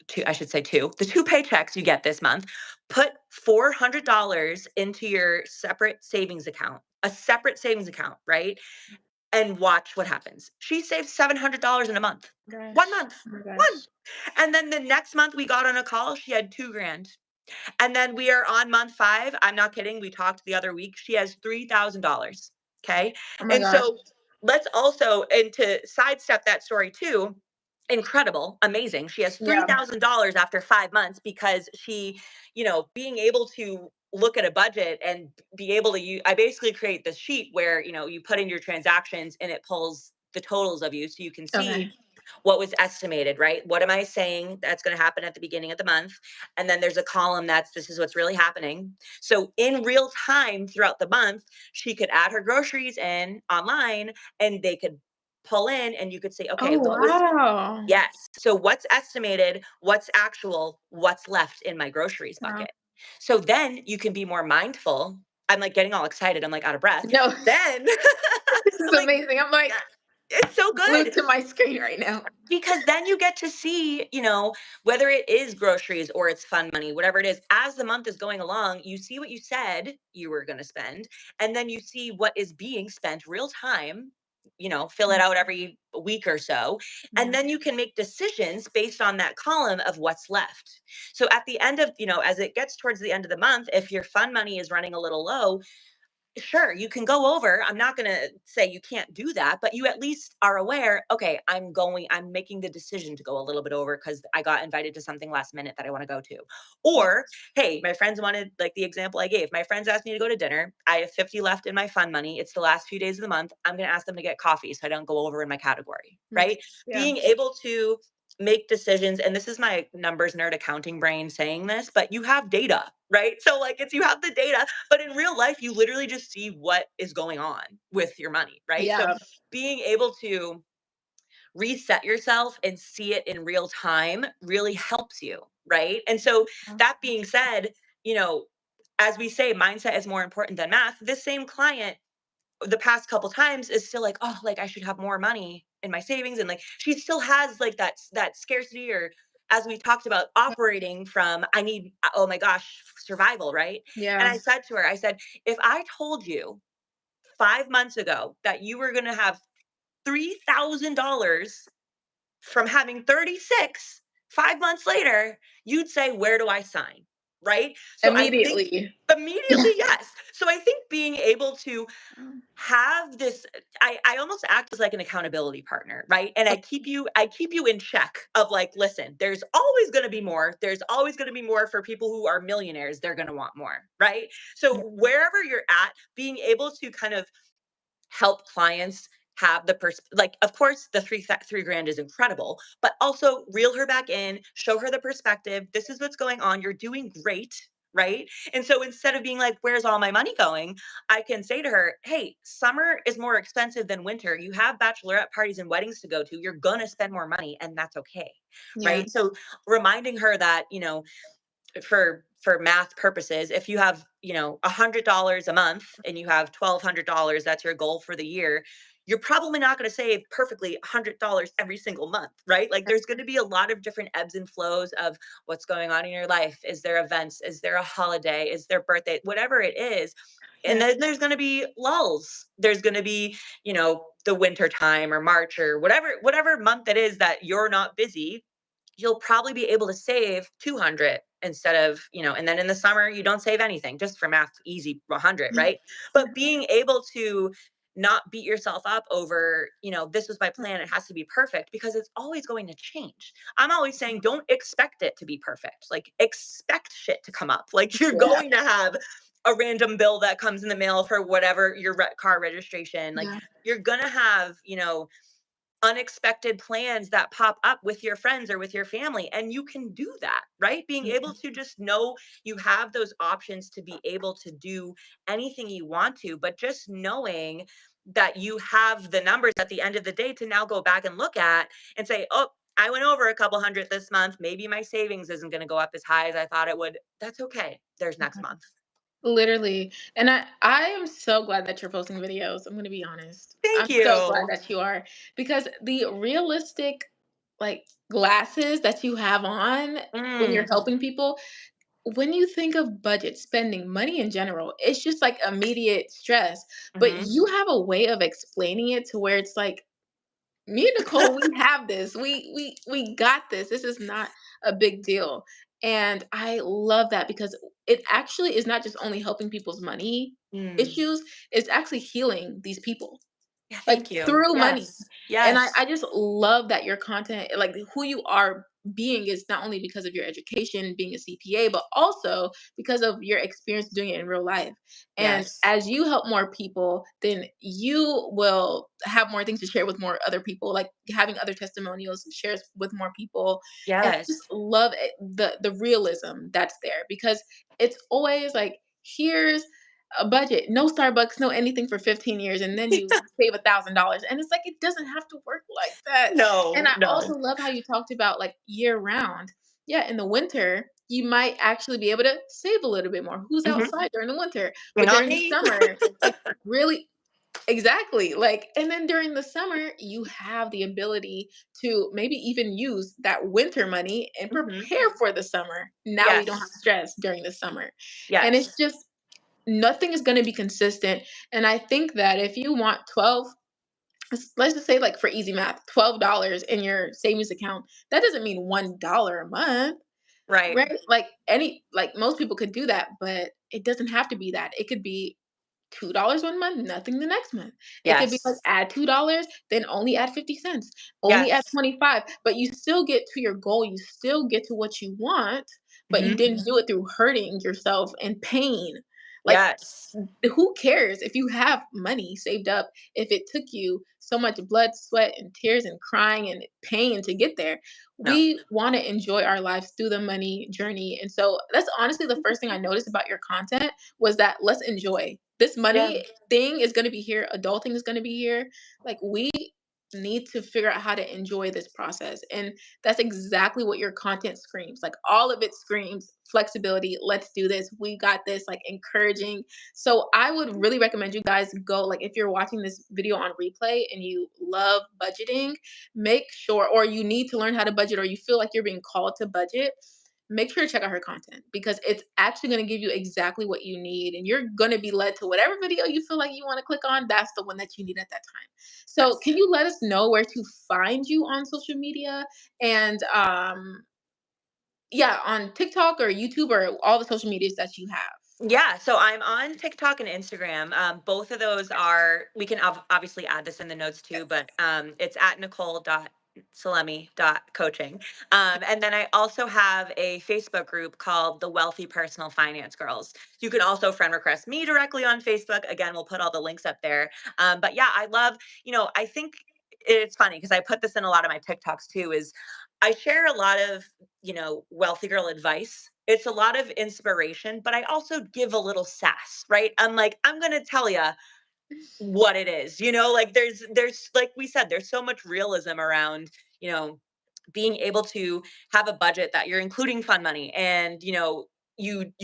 two, I should say two, the two paychecks you get this month, put $400 into your separate savings account, a separate savings account, right? And watch what happens. She saved $700 in a month. 1 month. Gosh. Oh my One. gosh. And then the next month we got on a call, she had 2 grand. And then we are on month 5. I'm not kidding. We talked the other week. She has $3,000. Okay. Oh my And gosh. so let's also, and to sidestep that story too, incredible, amazing. She has Yeah. $3,000 after 5 months because she, being able to look at a budget and be able to use, I basically create this sheet where, you put in your transactions and it pulls the totals of you so you can Okay. see what was estimated, right? What am I saying that's going to happen at the beginning of the month? And then there's a column that's this is what's really happening. So in real time throughout the month, she could add her groceries in online and they could pull in and you could say, okay, Oh what was wow. yes. So what's estimated, what's actual, what's left in my groceries Wow. bucket. So then you can be more mindful. I'm like getting all excited. I'm like out of breath. No, Then this is I'm like, amazing. I'm yeah, like it's so glued good to my screen right now. because then you get to see, whether it is groceries or it's fun money, whatever it is, as the month is going along, you see what you said you were going to spend, and then you see what is being spent real time. Fill it Mm, out every week or so, and yeah. then you can make decisions based on that column of what's left. So at the end of, as it gets towards the end of the month, if your fun money is running a little low, sure, you can go over. I'm not going to say you can't do that, but you at least are aware, okay, I'm making the decision to go a little bit over because I got invited to something last minute that I want to go to. Yeah. Or, hey, my friends wanted, like the example I gave, my friends asked me to go to dinner. I have 50 left in my fun money. It's the last few days of the month. I'm going to ask them to get coffee so I don't go over in my category, Makes right? yeah. Being able to make decisions, and this is my numbers nerd accounting brain saying this, but you have data, right? So like it's you have the data, but in real life you literally just see what is going on with your money, right? So Yeah. being able to reset yourself and see it in real time really helps you, right? And so that being said, you know as we say, mindset is more important than math. This same client the past couple times is still like, oh, like I should have more money in my savings, and like she still has like that scarcity, or as we talked about, operating from I need, oh my gosh, survival, right? And Yeah. I said to her, I said, if I told you 5 months ago that you were going to have $3,000 from having 36, 5 months later, you'd say, where do I sign? Right. So I think Immediately. immediately, yes. So I think being able to have this, I almost act as like an accountability partner, right? And I keep you in check of like, listen, there's always going to be more. There's always going to be more for people who are millionaires. They're going to want more, right? So wherever you're at, being able to kind of help clients have the like of course the 3 grand is incredible, but also reel her back in, show her the perspective, this is what's going on, you're doing great, right? And so instead of being like, where's all my money going, I can say to her, hey, summer is more expensive than winter, you have bachelorette parties and weddings to go to, you're gonna spend more money and that's okay, Yeah. right? So reminding her that, for math purposes, if you have, $100 a month and you have $1,200, that's your goal for the year, you're probably not going to save perfectly $100 every single month, right? Like there's going to be a lot of different ebbs and flows of what's going on in your life. Is there events? Is there a holiday? Is there birthday? Whatever it is, And Yeah. then there's going to be lulls. There's going to be, the winter time or March or whatever month it is that you're not busy, you'll probably be able to save 200 instead of, and then in the summer you don't save anything, just for math, easy 100, right? But being able to not beat yourself up over, this was my plan, it has to be perfect, because it's always going to change. I'm always saying, don't expect it to be perfect. Like, expect shit to come up. Like, you're Yeah. going to have a random bill that comes in the mail for whatever your car registration. Like, Yeah. you're going to have, unexpected plans that pop up with your friends or with your family, and you can do that, right? Being able to just know you have those options to be able to do anything you want to, but just knowing that you have the numbers at the end of the day to now go back and look at and say, oh, I went over a couple hundred this month, maybe my savings isn't going to go up as high as I thought it would. That's okay, there's next month. Literally. And I am so glad that you're posting videos. I'm going to be honest. Thank I'm so glad you. that you are, because the realistic like glasses that you have on when you're Mm, helping people, when you think of budget spending, money in general, it's just like immediate stress. But hmm. you have a way of explaining it to where it's like, me and Nicole, we have this. We got this. This is not a big deal. And I love that because it actually is not just only helping people's money Mm. issues, it's actually healing these people Yeah, like thank you. through money. Yes, And yes, I just love that your content, like who you are being, is not only because of your education, being a CPA, but also because of your experience doing it in real life. And yes, as you help more people, then you will have more things to share with more other people, like having other testimonials shares with more people. And I just yes. love it, the realism that's there, because it's always like, here's a budget, no Starbucks, no anything for 15 years, and then you save $1,000. And it's like, it doesn't have to work like that. And No, I also no. love how you talked about like year round. Yeah, in the winter, you might actually be able to save a little bit more. Who's Mhm. outside during the winter? But Not during the me. summer, like really, exactly. Like, and then during the summer, you have the ability to maybe even use that winter money and Mhm. prepare for the summer. Now you don't have Yes, stress during the summer. And it's yes. just, nothing is going to be consistent. And I think that if you want 12, let's just say like for easy math, $12 in your savings account, that doesn't mean $1 a month, Right. right? Like most people could do that, but it doesn't have to be that. It could be $2 one month, nothing the next month. It could be like, Yes, add $2, then only add 50 cents, only add yes. 25, but you still get to your goal. You still get to what you want, but you Mhm. didn't do it through hurting yourself and pain. Like, Yes. who cares if you have money saved up, if it took you so much blood, sweat, and tears and crying and pain to get there? No. We want to enjoy our lives through the money journey. And so that's honestly the first thing I noticed about your content, was that let's enjoy. This Yeah. money thing is going to be here, adulting is going to be here. Like, we need to figure out how to enjoy this process. And that's exactly what your content screams. Like, all of it screams flexibility. Let's do this. We got this, like encouraging. So I would really recommend you guys go, like, if you're watching this video on replay and you love budgeting, make sure, or you need to learn how to budget, or you feel like you're being called to budget, make sure to check out her content, because it's actually going to give you exactly what you need. And you're going to be led to whatever video you feel like you want to click on. That's the one that you need at that time. So Yes. can you let us know where to find you on social media? And yeah, on TikTok or YouTube or all the social medias that you have. Yeah, so I'm on TikTok and Instagram. Both of those are, we can obviously add this in the notes too, but it's at Nicole.Saleme.coaching. And then I also have a Facebook group called the Wealthy Personal Finance Girls. You can also friend request me directly on Facebook. Again, we'll put all the links up there. But yeah, I love, I think it's funny because I put this in a lot of my TikToks too, is I share a lot of, wealthy girl advice. It's a lot of inspiration, but I also give a little sass, right? I'm like, I'm going to tell you what it is. Like, there's like we said, there's so much realism around, you know, being able to have a budget that you're including fun money, and you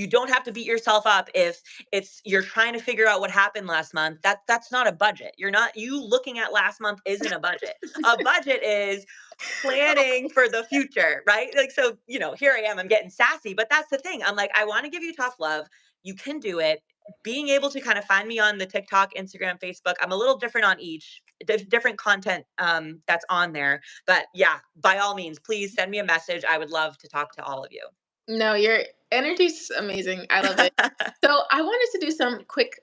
don't have to beat yourself up if you're trying to figure out what happened last month. That's not a budget. You looking at last month isn't a budget. A budget is planning for the future, right? Like, so, here I am, I'm getting sassy, but that's the thing. I'm like, I want to give you tough love. You can do it. being able to kind of find me on the TikTok, Instagram, Facebook, I'm a little different on each, different content that's on there. But yeah, by all means, please send me a message. I would love to talk to all of you. No, your energy's amazing. I love it. So I wanted to do some quick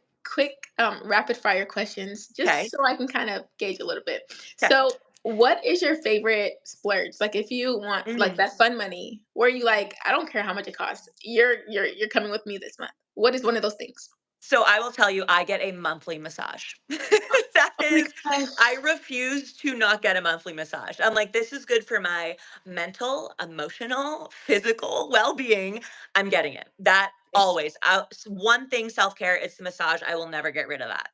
rapid fire questions just Okay. so I can kind of gauge a little bit. Okay. So what is your favorite splurge? Like if you want like Mm. that fun money where you like, I don't care how much it costs. You're coming with me this month. What is one of those things? So I will tell you, I get a monthly massage. That Oh my is, gosh. I refuse to not get a monthly massage. I'm like, this is good for my mental, emotional, physical well being. I'm getting it. That Yes. always. One thing, self care, it's the massage. I will never get rid of that.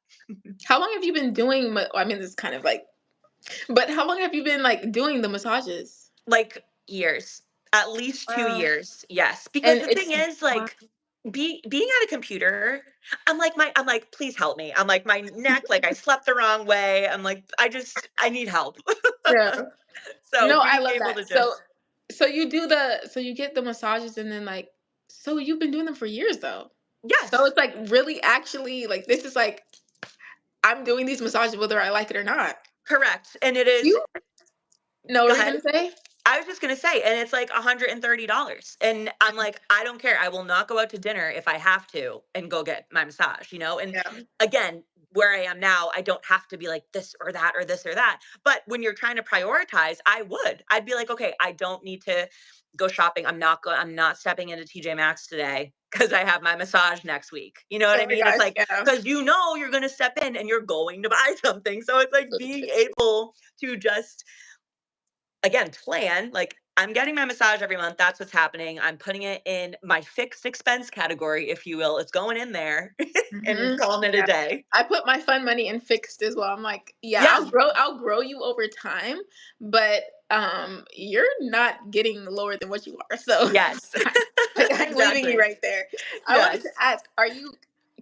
How long have you been doing I mean this is kind of like but how long have you been like doing the massages? Like years, at least two Uh, years. Yes. Because and the thing it's is, wow. like, being at a computer, I'm like, please help me. I'm like, my neck, like I slept the wrong way. I'm like, I need help. Yeah. So No, I being love able that. to So just so you get the massages and then like so you've been doing them for years though. So yes, it's like really actually like this is like I'm doing these massages whether I like it or not. correct. And it is, You know go what you're ahead. gonna say? I was just gonna say, and it's like $130. And I'm like, I don't care. I will not go out to dinner if I have to and go get my massage, you know? And Yeah. again, where I am now, I don't have to be like this or that or this or that. But when you're trying to prioritize, I would. I'd be like, okay, I don't need to go shopping. I'm not stepping into TJ Maxx today because I have my massage next week. You know what Oh I my mean? It's gosh, like yeah. because you know you're gonna step in and you're going to buy something. So it's like being able to just again, plan, like I'm getting my massage every month. That's what's happening. I'm putting it in my fixed expense category, if you will. It's going in there and Mhm. calling it a Yeah. day. I put my fun money in fixed as well. I'm like, yeah, Yeah. I'll grow you over time, but you're not getting lower than what you are. So Yes. I'm leaving you Exactly. right there. I wanted to Yes. ask, are you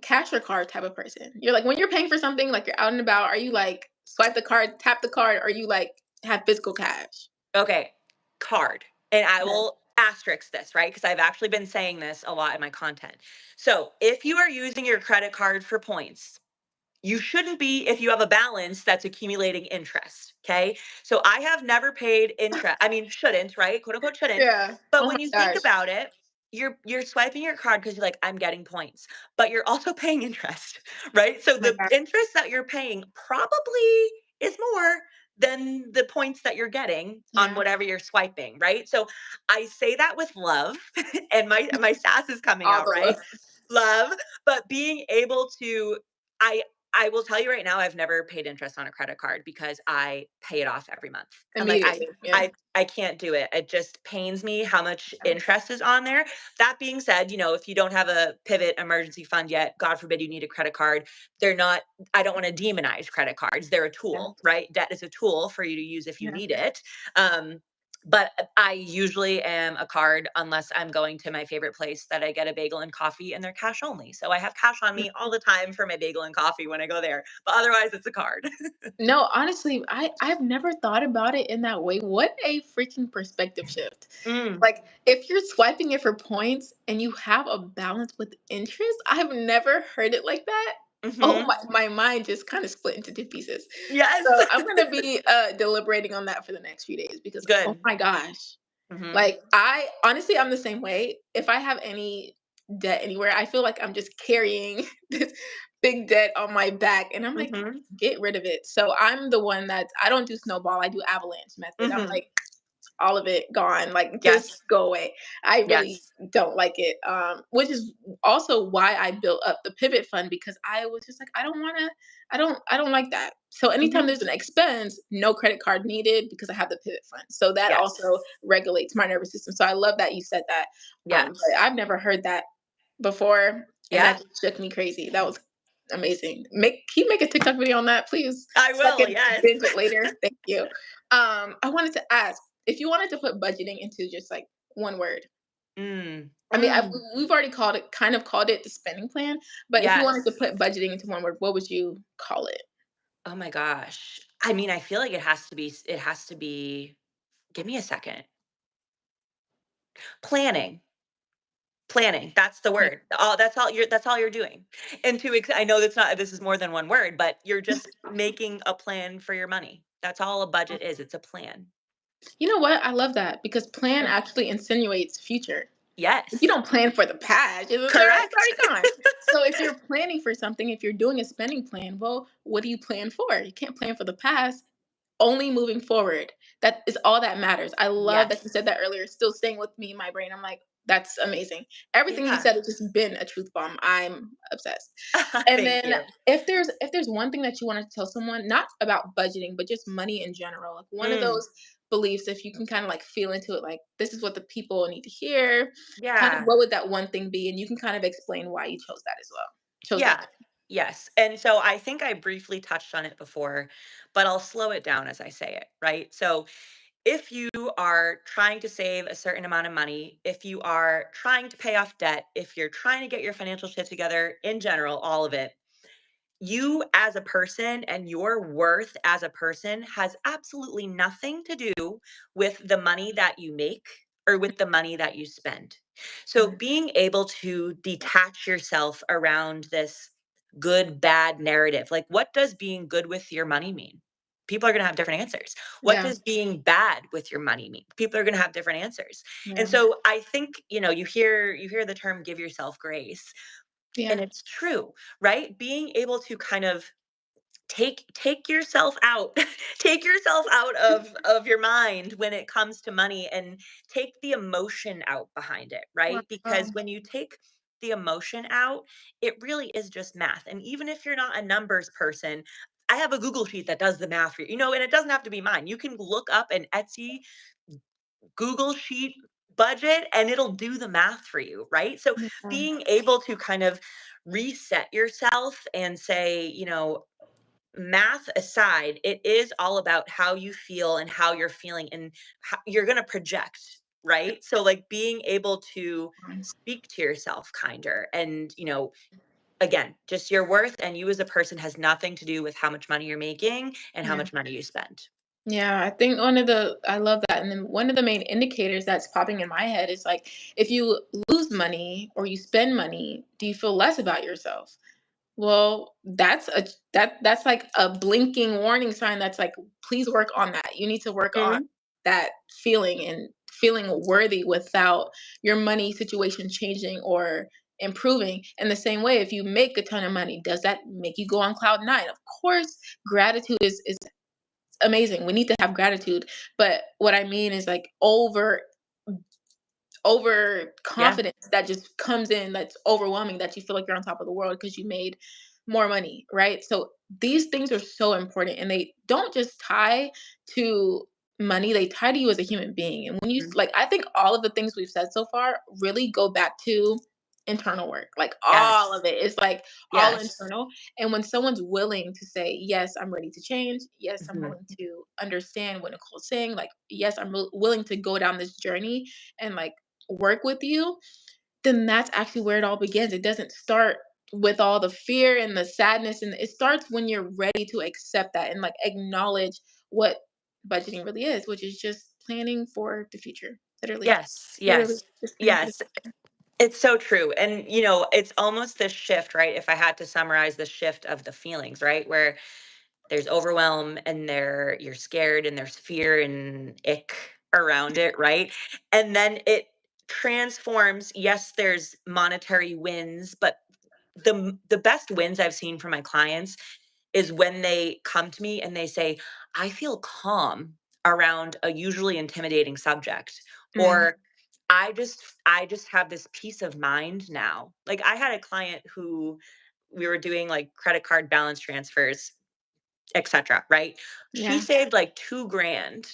cash or card type of person? You're like when you're paying for something, like you're out and about, are you like swipe the card, tap the card, or you like have physical cash? Okay. Card. And I Okay. will asterisk this, right? Because I've actually been saying this a lot in my content. So if you are using your credit card for points, you shouldn't be if you have a balance that's accumulating interest. Okay. So I have never paid interest. I mean, shouldn't, right? Quote unquote, shouldn't. Yeah. But Oh my when you think gosh. about it, you're swiping your card because you're like, I'm getting points, but you're also paying interest, right? So Oh my the god. interest that you're paying probably is more than the points that you're getting on Yeah. whatever you're swiping, right? So I say that with love, and my sass is coming All out, the right? love Love, but being able to I I will tell you right now, I've never paid interest on a credit card because I pay it off every month. I'm like, immediately. Yeah. I can't do it. It just pains me how much interest is on there. That being said, you know, if you don't have a pivot emergency fund yet, God forbid you need a credit card, they're not, I don't want to demonize credit cards. They're a Yeah. tool, right? Debt is a tool for you to use if you Yeah. need it. Um, but I usually am a card unless I'm going to my favorite place that I get a bagel and coffee and they're cash only. So I have cash on me all the time for my bagel and coffee when I go there. But otherwise it's a card. No, honestly, I've never thought about it in that way. What a freaking perspective shift. Mm, Like if you're swiping it for points and you have a balance with interest, I've never heard it like that. Oh mhm. my mind just kind of split into two pieces. Yes. So I'm gonna be deliberating on that for the next few days because oh Good. my gosh. Mhm. Like I honestly I'm the same way. If I have any debt anywhere, I feel like I'm just carrying this big debt on my back and I'm like Mhm. get rid of it. So I'm the one that I don't do snowball, I do avalanche method. I'm Mhm. like all of it gone, like just Yes. go away. I really Yes. don't like it. Which is also why I built up the pivot fund because I was just like I don't want to I don't like that. So anytime Mhm. there's an expense, no credit card needed because I have the pivot fund. So that also Yes. regulates my nervous system. So I love that you said that. But Yes. I've never heard that before, and Yeah. that just shook me crazy. That was amazing. Make a TikTok video on that, please, I so I will. can Yes. binge it later. Thank you. I wanted to ask if you wanted to put budgeting into just like one word. Mm. I mean, Mm. we've already kind of called it the spending plan. But if you wanted to Yes. put budgeting into one word, what would you call it? Oh my gosh. I mean, I feel like it has to be give me a second. Planning. Planning, that's the Yeah. word. That's all you're doing. And I know this is more than one word, but you're just making a plan for your money. That's all a budget is. It's a plan. You know what? I love that because plan Yeah. actually insinuates future. If you Yes. don't plan for the past, it's Correct. already gone. So if you're planning for something, if you're doing a spending plan, well, what do you plan for? You can't plan for the past, only moving forward. That is all that matters. I love that you Yes. said that earlier. Still staying with me in my brain. I'm like, that's amazing. Everything you Yeah. said has just been a truth bomb. I'm obsessed. And Thank then you. if there's one thing that you want to tell someone, not about budgeting, but just money in general, like one of Mm, those beliefs, if you can kind of like feel into it, like this is what the people need to hear, kind of yeah. what would that one thing be? And you can kind of explain why you chose that as well. Chose that. Yeah. Yes. And so I think I briefly touched on it before, but I'll slow it down as I say it, right? So if you are trying to save a certain amount of money, if you are trying to pay off debt, if you're trying to get your financial shit together in general, all of it, you as a person and your worth as a person has absolutely nothing to do with the money that you make or with the money that you spend. So Mm, being able to detach yourself around this good bad narrative, like what does being good with your money mean? People are going to have different answers. What yeah. does being bad with your money mean? People are going to have different answers. And Yeah. so I think, you hear the term give yourself grace, and Yeah. it's true, right? Being able to kind of take yourself out take yourself out of your mind when it comes to money, and take the emotion out behind it, right? Because Wow. when you take the emotion out, it really is just math. And even if you're not a numbers person, I have a Google sheet that does the math for you, and it doesn't have to be mine. You can look up an Etsy Google sheet budget and it'll do the math for you, right? So Yeah. being able to kind of reset yourself and say, math aside, it is all about how you feel and how you're feeling, and how you're going to project, right? So like being able to speak to yourself kinder, and again, just your worth and you as a person has nothing to do with how much money you're making and how Yeah. much money you spend. Yeah, I think I love that. And then one of the main indicators that's popping in my head is like, if you lose money or you spend money, do you feel less about yourself? Well, that's like a blinking warning sign that's like, please work on that. You need to work on Mhm. that feeling and feeling worthy without your money situation changing or improving. In the same way, if you make a ton of money, does that make you go on cloud nine? Of course, gratitude is amazing. We need to have gratitude. But what I mean is like over Yeah. confidence that just comes in, that's overwhelming, that you feel like you're on top of the world because you made more money, right? So these things are so important, and they don't just tie to money, they tie to you as a human being. And when you Mhm. like, I think all of the things we've said so far really go back to internal work. Like all Yes. of it is like all Yes. internal. And when someone's willing to say, yes, I'm ready to change, yes, I'm Mhm. willing to understand what Nicole's saying, like, yes, I'm willing to go down this journey and like work with you, then that's actually where it all begins. It doesn't start with all the fear and the sadness, and it starts when you're ready to accept that and like acknowledge what budgeting really is, which is just planning for the future. Literally. Yes. Literally Yes. just planning for the Yes. It's so true. And, it's almost this shift, right? If I had to summarize the shift of the feelings, right? Where there's overwhelm and you're scared and there's fear and ick around it, right? And then it transforms. Yes, there's monetary wins, but the best wins I've seen from my clients is when they come to me and they say, I feel calm around a usually intimidating subject, Mm, or I just have this peace of mind now. Like I had a client who we were doing like credit card balance transfers, etc., right? She yeah. saved like 2 grand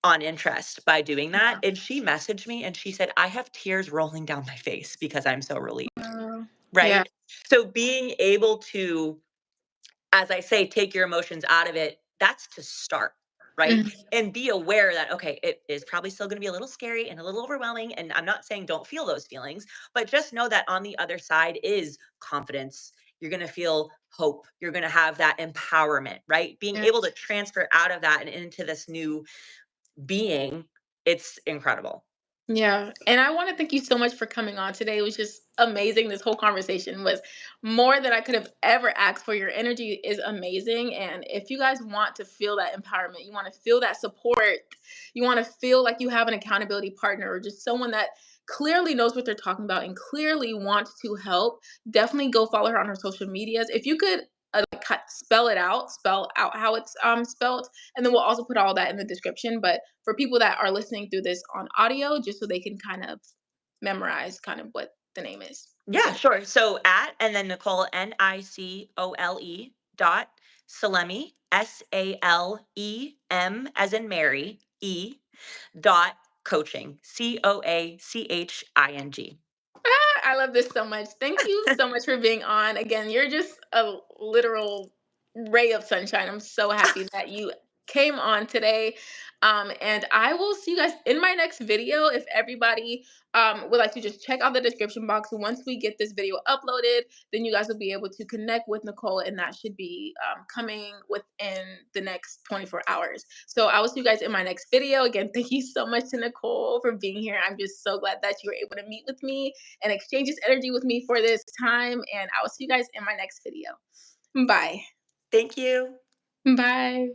on interest by doing that. And she messaged me and she said, I have tears rolling down my face because I'm so relieved. Yeah. Right. So being able to, as I say, take your emotions out of it, that's to start, right? Mhm. And be aware that, okay, it is probably still going to be a little scary and a little overwhelming. And I'm not saying don't feel those feelings, but just know that on the other side is confidence. You're going to feel hope. You're going to have that empowerment, right? Being Yeah. able to transfer out of that and into this new being, it's incredible. Yeah. And I want to thank you so much for coming on today. It was just amazing. This whole conversation was more than I could have ever asked for. Your energy is amazing. And if you guys want to feel that empowerment, you want to feel that support, you want to feel like you have an accountability partner or just someone that clearly knows what they're talking about and clearly wants to help, definitely go follow her on her social medias. If you could like, spell out how it's spelled, and then we'll also put all that in the description. But for people that are listening through this on audio, just so they can kind of memorize kind of what the name is. Yeah, So, sure. So at and then Nicole Nicole dot Saleme Salem as in Mary dot coaching Coaching. I love this so much. Thank you so much for being on. Again, you're just a literal ray of sunshine. I'm so happy that you came on today. And I will see you guys in my next video. If everybody would like to just check out the description box, once we get this video uploaded, then you guys will be able to connect with Nicole, and that should be coming within the next 24 hours. So I will see you guys in my next video. Again, thank you so much to Nicole for being here. I'm just so glad that you were able to meet with me and exchange this energy with me for this time. And I will see you guys in my next video. Bye. Thank you. Bye.